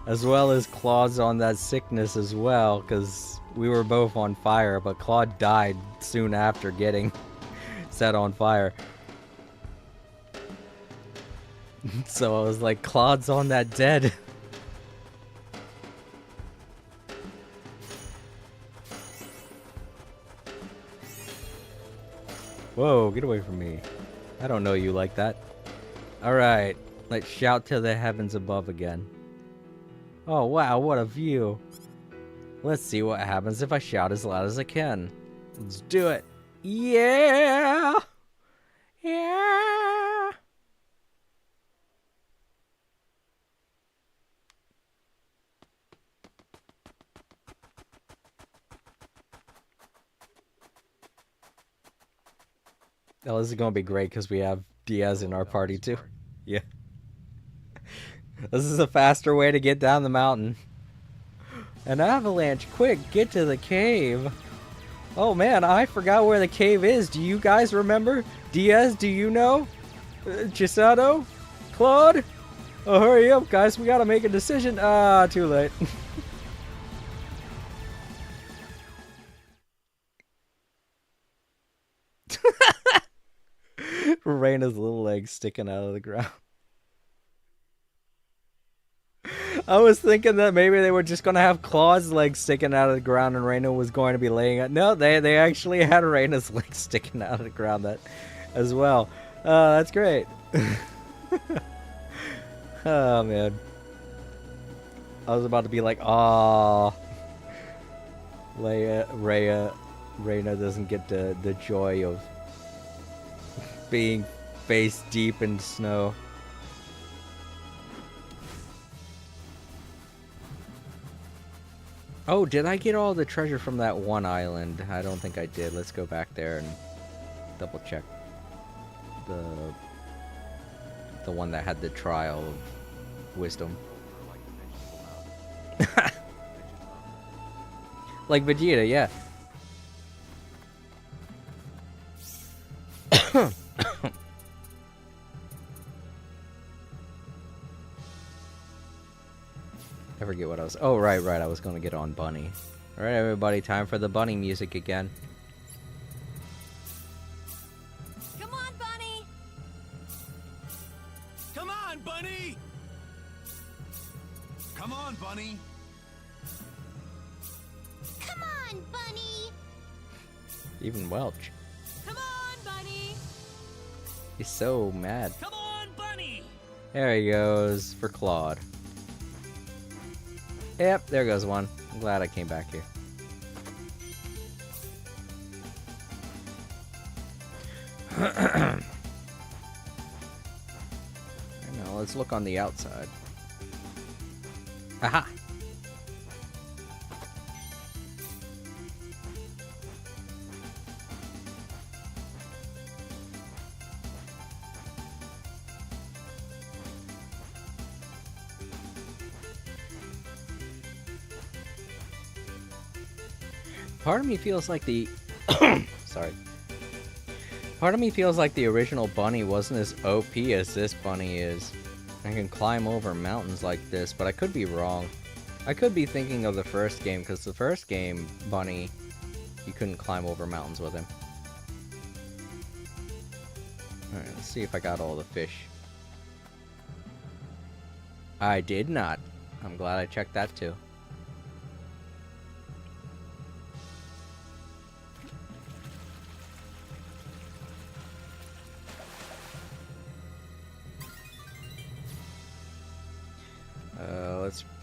as well as Claude's on that sickness as well, because we were both on fire, but Claude died soon after getting set on fire. So I was like, Claude's on that dead. Whoa, get away from me. I don't know you like that. Alright, let's shout to the heavens above again. Oh wow, what a view. Let's see what happens if I shout as loud as I can. Let's do it. Yeah! Yeah! Oh, this is gonna be great because we have Diaz in our party too. Yeah. This is a faster way to get down the mountain. An avalanche! Quick, get to the cave! Oh man, I forgot where the cave is. Do you guys remember? Diaz, do you know? Chisato? Claude? Oh, hurry up, guys. We gotta make a decision. Ah, too late. Reina's little legs sticking out of the ground. I was thinking that maybe they were just gonna have Claude's legs sticking out of the ground and Reina was going to be laying it. No, they actually had Reina's legs sticking out of the ground that as well. That's great. Oh man. I was about to be like, ah, Reina doesn't get the joy of being face deep in snow. Oh, did I get all the treasure from that one island? I don't think I did. Let's go back there and double check the one that had the trial of wisdom. Like Vegeta, yeah. I forget what I was. Oh, right. I was gonna get on Bunny. All right, everybody, time for the Bunny music again. Come on, Bunny! Come on, Bunny! Come on, Bunny! Come on, Bunny! Even Welch. Come on, Bunny! He's so mad. Come on, Bunny! There he goes for Claude. Yep, there goes one. I'm glad I came back here. Now let's look on the outside. Aha! Part of me feels like the sorry. Part of me feels like the original Bunny wasn't as OP as this Bunny is. I can climb over mountains like this, but I could be wrong. I could be thinking of the first game, because the first game, Bunny, you couldn't climb over mountains with him. Alright, let's see if I got all the fish. I did not. I'm glad I checked that too.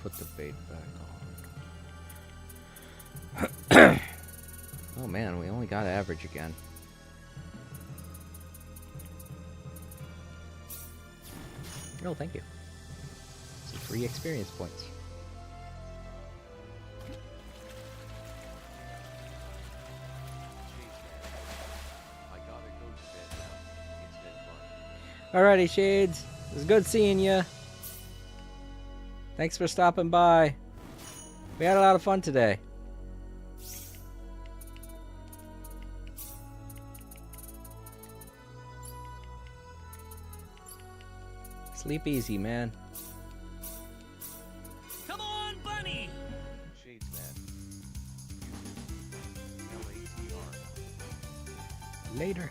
put the bait back on. Oh man, we only got average again. Oh, thank you. Some free experience points. I gotta go to bed now. It's been fun. Alrighty, Shades. It was good seeing you. Thanks for stopping by. We had a lot of fun today. Sleep easy, man. Come on, Bunny! Shades man. YouTube. LATR. Later.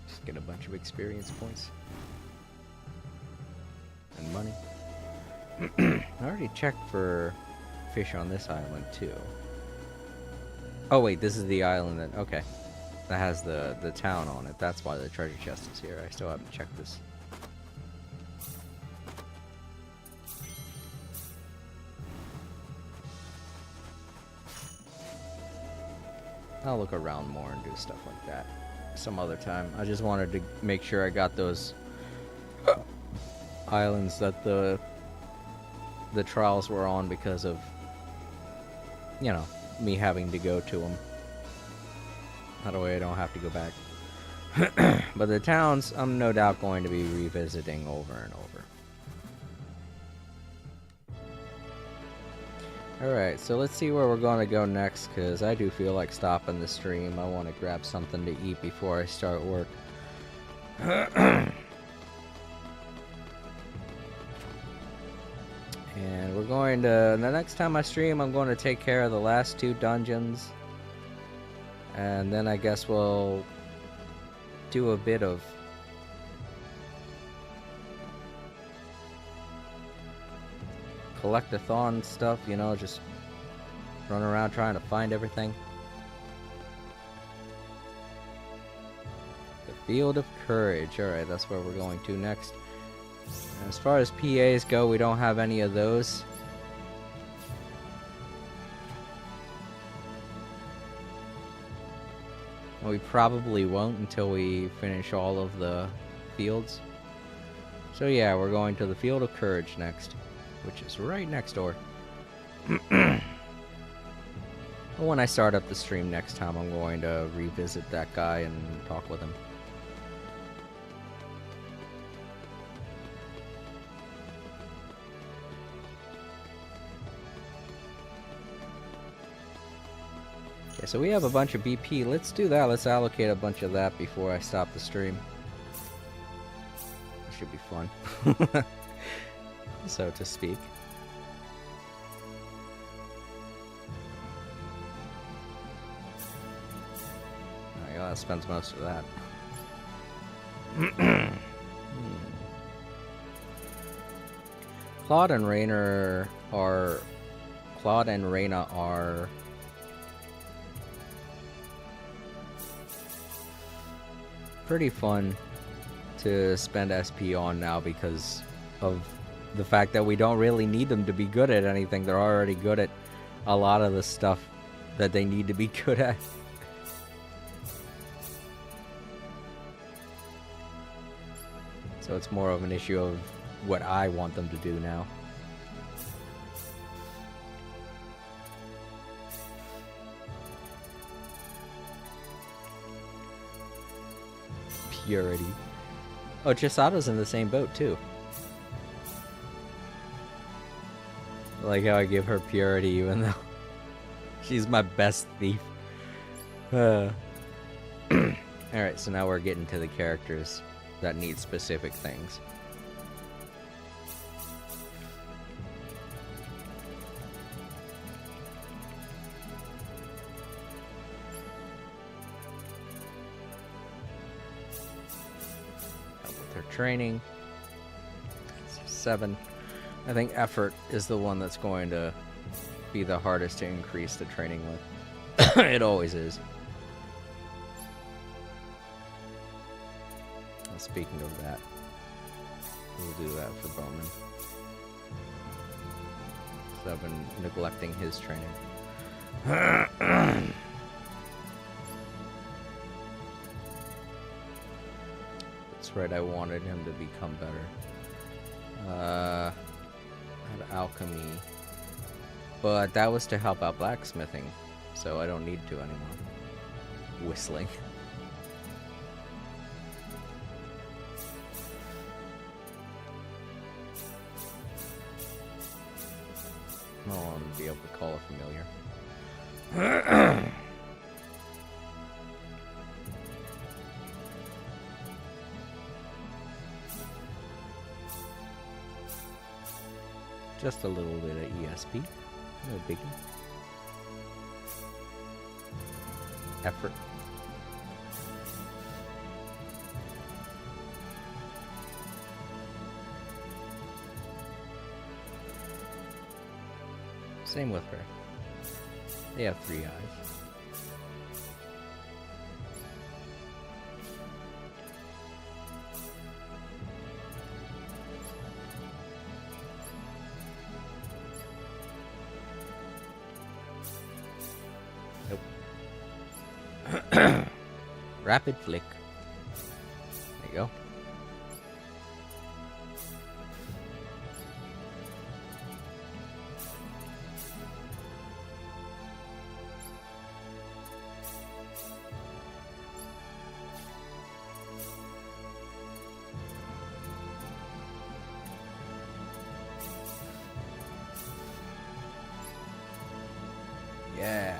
Just get a bunch of experience points. And money. I already checked for fish on this island too. Oh wait, this is the island that, okay. That has the town on it. That's why the treasure chest is here. I still haven't checked this. I'll look around more and do stuff like that some other time. I just wanted to make sure I got those islands that the trials were on because of, you know, me having to go to them. That way I don't have to go back. But the towns, I'm no doubt going to be revisiting over and over. Alright, so let's see where we're going to go next, because I do feel like stopping the stream. I want to grab something to eat before I start work. And we're going to, the next time I stream, I'm going to take care of the last 2 dungeons. And then I guess we'll do a bit of collect-a-thon stuff, you know, just run around trying to find everything. The Field of Courage. Alright, that's where we're going to next. As far as PAs go, we don't have any of those. We probably won't until we finish all of the fields. So yeah, we're going to the Field of Courage next, which is right next door. When I start up the stream next time, I'm going to revisit that guy and talk with him. Okay, so we have a bunch of BP. Let's do that. Let's allocate a bunch of that before I stop the stream. It should be fun. So to speak. I gotta spend most of that. Claude and Raina are pretty fun to spend SP on now because of the fact that we don't really need them to be good at anything. They're already good at a lot of the stuff that they need to be good at. So it's more of an issue of what I want them to do now. Purity. Oh, Chisato's in the same boat too. Like how I give her purity even though she's my best thief. Alright, so now we're getting to the characters that need specific things. With her training, 7. I think effort is the one that's going to be the hardest to increase the training with. It always is. Speaking of that, We'll do that for Bowman. So I've been neglecting his training. That's right, I wanted him to become better. At alchemy. But that was to help out blacksmithing, so I don't need to anymore. Whistling. I want to be able to call a familiar. Just a little bit of ESP. No biggie. Effort. Same with her. They have 3 eyes. Nope. Rapid flick. There you go. Yeah.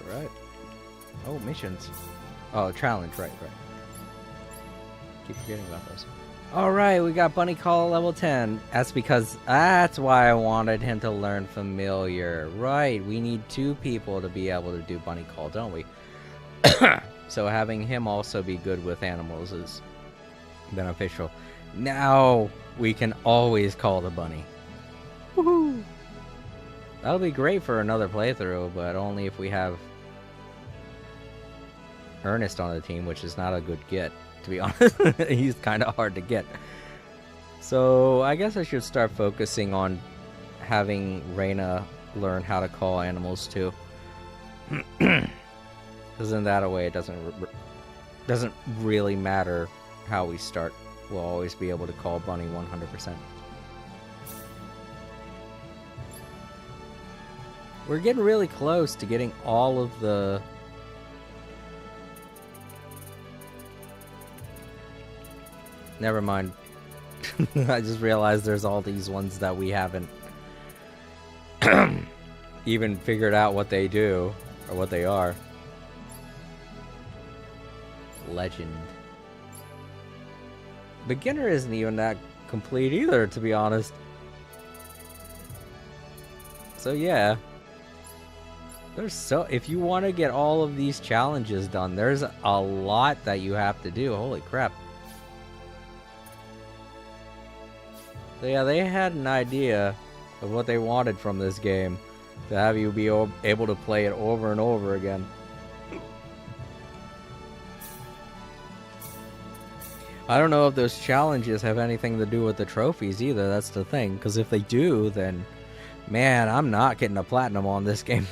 Right. Oh, missions. Oh, challenge. Right. Keep forgetting about those. Alright, we got Bunny Call level 10. That's why I wanted him to learn familiar. Right, we need 2 people to be able to do Bunny Call, don't we? So having him also be good with animals is beneficial. Now we can always call the bunny. Woohoo! That'll be great for another playthrough, but only if we have Ernest on the team, which is not a good get, to be honest. He's kind of hard to get. So I guess I should start focusing on having Reina learn how to call animals too. Because in that way, it doesn't really matter how we start. We'll always be able to call Bunny 100%. We're getting really close to getting all of the... Never mind. I just realized there's all these ones that we haven't even figured out what they do or what they are. Legend. Beginner isn't even that complete either, to be honest. So yeah. If you want to get all of these challenges done, there's a lot that you have to do. Holy crap. So yeah, they had an idea of what they wanted from this game, to have you be able to play it over and over again. I don't know if those challenges have anything to do with the trophies either, that's the thing, because if they do, then man, I'm not getting a platinum on this game.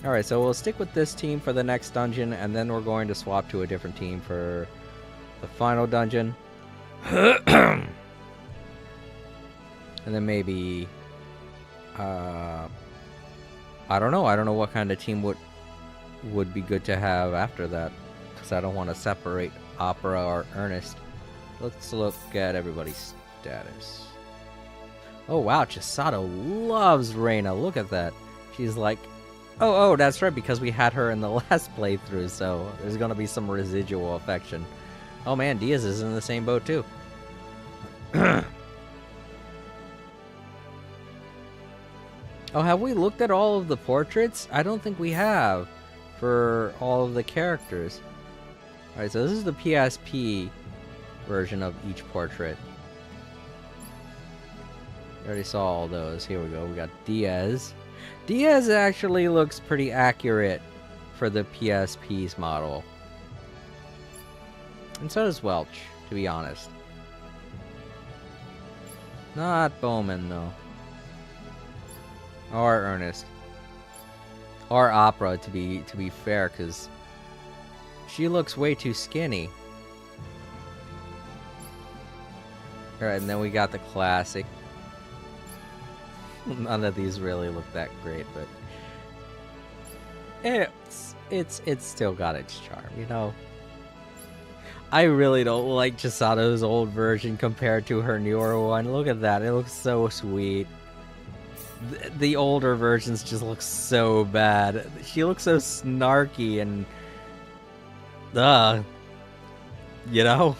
Alright, so we'll stick with this team for the next dungeon, and then we're going to swap to a different team for the final dungeon. And then maybe... I don't know what kind of team would be good to have after that. Because I don't want to separate Opera or Ernest. Let's look at everybody's status. Oh wow, Chisato loves Reina. Look at that. She's like, oh, that's right, because we had her in the last playthrough, so there's gonna be some residual affection. Oh man, Diaz is in the same boat too. Oh, have we looked at all of the portraits? I don't think we have for all of the characters. Alright, so this is the PSP version of each portrait. We already saw all those. Here we go. We got Diaz. Diaz actually looks pretty accurate for the PSP's model. And so does Welch, to be honest. Not Bowman, though. Or Ernest. Or Opera, to be fair, because she looks way too skinny. Alright, and then we got the classic. None of these really look that great, but it's still got its charm, you know. I really don't like Chisato's old version compared to her newer one. Look at that, it looks so sweet. The older versions just look so bad. She looks so snarky and you know.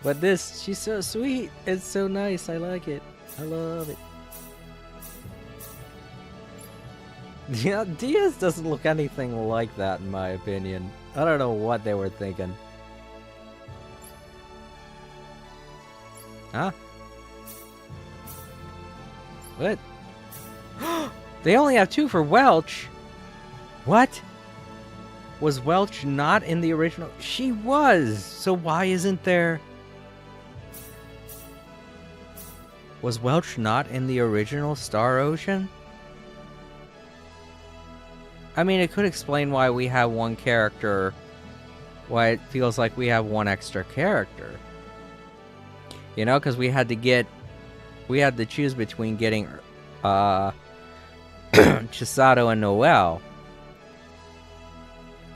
But this, she's so sweet. It's so nice. I like it. I love it. Yeah, Diaz doesn't look anything like that in my opinion. I don't know what they were thinking. Huh? What? They only have 2 for Welch. What? Was Welch not in the original? She was. So why isn't there? Was Welch not in the original Star Ocean? I mean, it could explain why we have one character, why it feels like we have one extra character. You know, because we had to choose between getting Chisato and Noelle.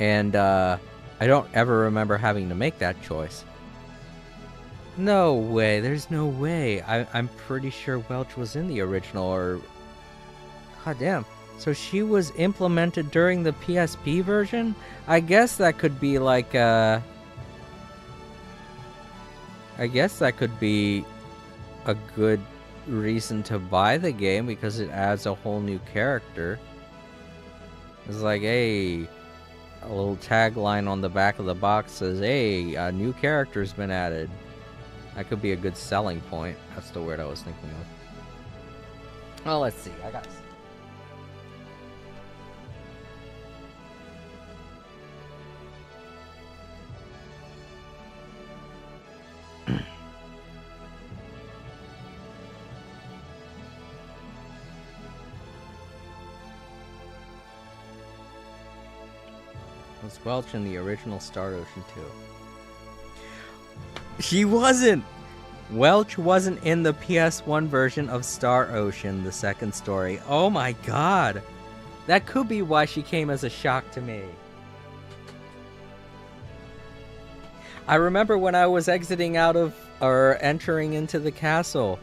And I don't ever remember having to make that choice. No way, there's no way. I'm pretty sure Welch was in the original, or... God damn. So she was implemented during the PSP version? I guess that could be like I guess that could be a good reason to buy the game, because it adds a whole new character. It's like, hey, a little tagline on the back of the box says, hey, a new character's been added. That could be a good selling point. That's the word I was thinking of. Well, let's see. I got... Was Welch in the original Star Ocean 2? She wasn't! Welch wasn't in the PS1 version of Star Ocean, the second story. Oh my god! That could be why she came as a shock to me. I remember when I was exiting out of, or entering into the castle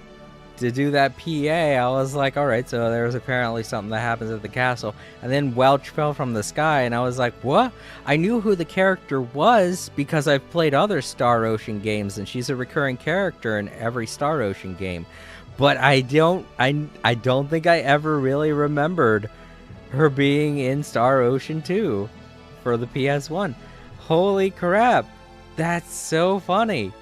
to do that PA, I was like, alright, so there was apparently something that happens at the castle. And then Welch fell from the sky, and I was like, what? I knew who the character was because I've played other Star Ocean games, and she's a recurring character in every Star Ocean game. But I don't think I ever really remembered her being in Star Ocean 2 for the PS1. Holy crap! That's so funny!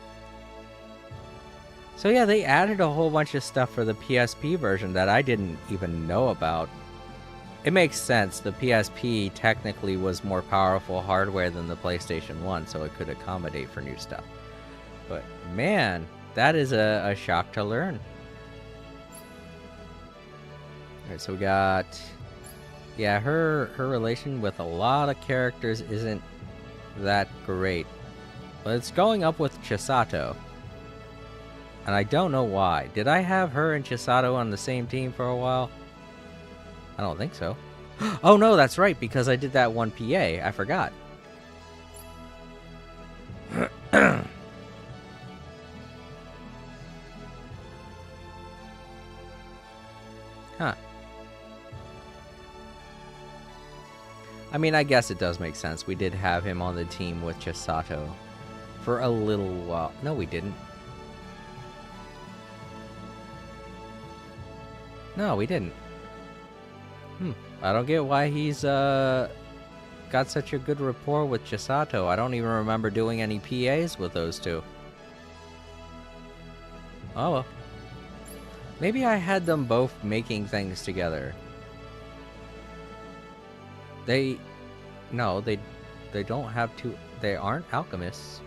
So yeah, they added a whole bunch of stuff for the PSP version that I didn't even know about. It makes sense, the PSP technically was more powerful hardware than the PlayStation 1, so it could accommodate for new stuff. But man, that is a shock to learn. Alright, so we got... Yeah, her relation with a lot of characters isn't that great. But it's going up with Chisato. And I don't know why. Did I have her and Chisato on the same team for a while? I don't think so. Oh no, that's right, because I did that one PA. I forgot. Huh. I mean, I guess it does make sense. We did have him on the team with Chisato for a little while. No, we didn't. No, we didn't. I don't get why he's got such a good rapport with Chisato. I don't even remember doing any PAs with those two. Oh well. Maybe I had them both making things together. No, they don't have to. They aren't alchemists.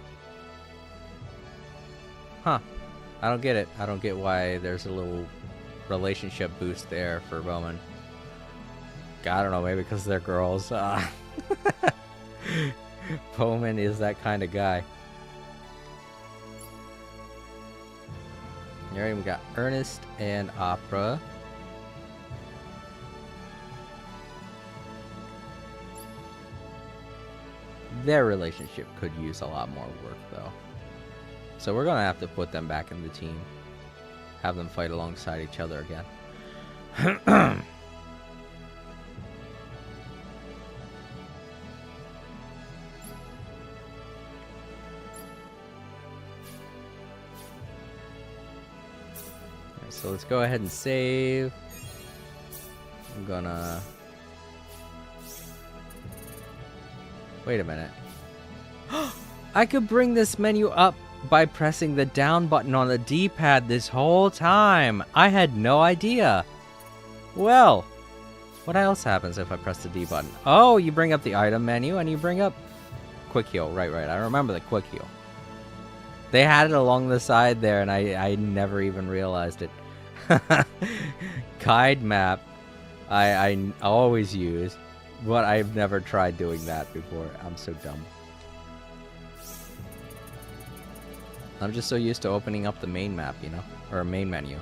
Huh. I don't get it. I don't get why there's a little relationship boost there for Bowman. I don't know, maybe because they're girls. Bowman is that kind of guy. Alright, we got Ernest and Opera. Their relationship could use a lot more work, though. So we're gonna have to put them back in the team. Have them fight alongside each other again. So let's go ahead and save. I'm gonna... Wait a minute. I could bring this menu up by pressing the down button on the D-pad this whole time. I had no idea. Well, what else happens if I press the D button? Oh, you bring up the item menu and you bring up quick heal. Right. I remember the quick heal. They had it along the side there and I never even realized it. Guide map I always use, but I've never tried doing that before. I'm so dumb. I'm just so used to opening up the main map, you know, or main menu.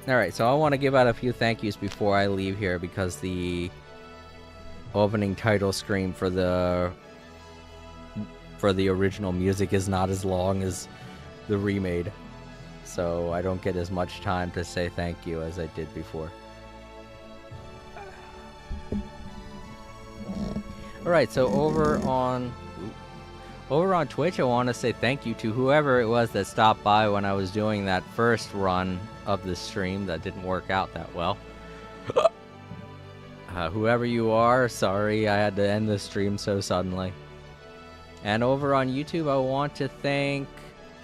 Alright, so I want to give out a few thank yous before I leave here because the opening title screen for the original music is not as long as the remade. So I don't get as much time to say thank you as I did before. Alright, so over on Twitch, I want to say thank you to whoever it was that stopped by when I was doing that first run of the stream that didn't work out that well. Whoever you are, sorry I had to end the stream so suddenly. And over on YouTube, I want to thank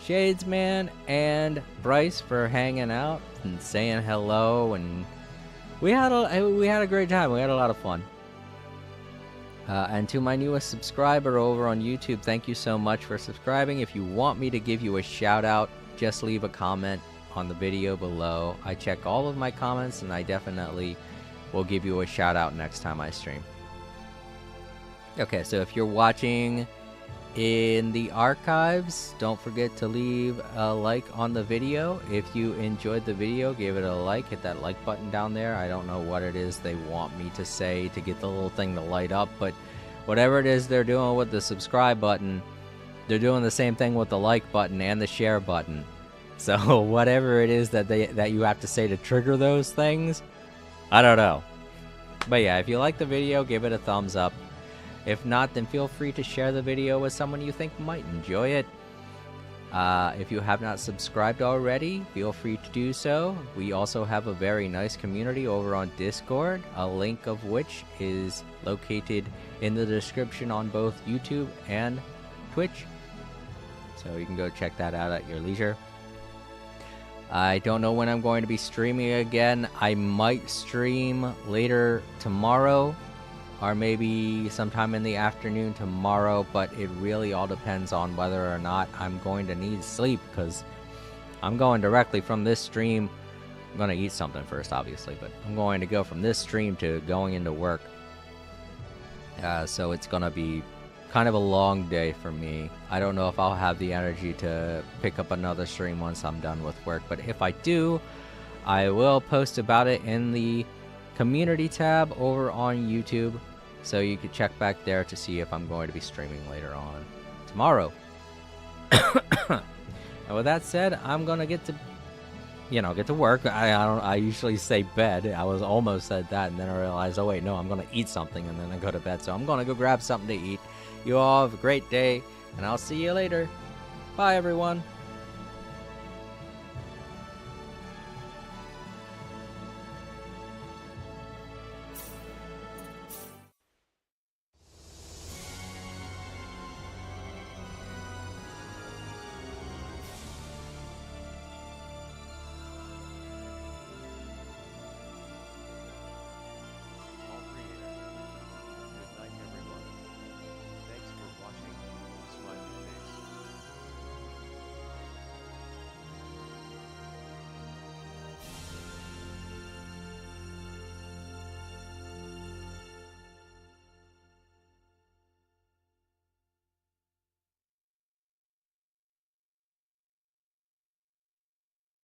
Shadesman and Bryce for hanging out and saying hello, and we had a great time. We had a lot of fun. And to my newest subscriber over on YouTube, thank you so much for subscribing. If you want me to give you a shout out, just leave a comment on the video below. I check all of my comments and I definitely will give you a shout out next time I stream. Okay, so if you're watching in the archives, don't forget to leave a like on the video. If you enjoyed the video, give it a like. Hit that like button down there. I don't know what it is they want me to say to get the little thing to light up, but whatever it is they're doing with the subscribe button, they're doing the same thing with the like button and the share button. So whatever it is that you have to say to trigger those things, I don't know. But yeah, if you like the video, give it a thumbs up. If not, then feel free to share the video with someone you think might enjoy it. If you have not subscribed already, feel free to do so. We also have a very nice community over on Discord, a link of which is located in the description on both YouTube and Twitch. So you can go check that out at your leisure. I don't know when I'm going to be streaming again. I might stream later tomorrow, or maybe sometime in the afternoon tomorrow, but it really all depends on whether or not I'm going to need sleep, because I'm going directly from this stream. I'm going to eat something first, obviously, but I'm going to go from this stream to going into work. So it's going to be kind of a long day for me. I don't know if I'll have the energy to pick up another stream once I'm done with work, but if I do, I will post about it in the community tab over on YouTube. So you can check back there to see if I'm going to be streaming later on tomorrow. And with that said, I'm going to get to get to work. I usually say bed. I was almost said that, and then I realized, oh wait, no, I'm gonna eat something, and then I go to bed. So I'm gonna go grab something to eat. You all have a great day, and I'll see you later. Bye, everyone.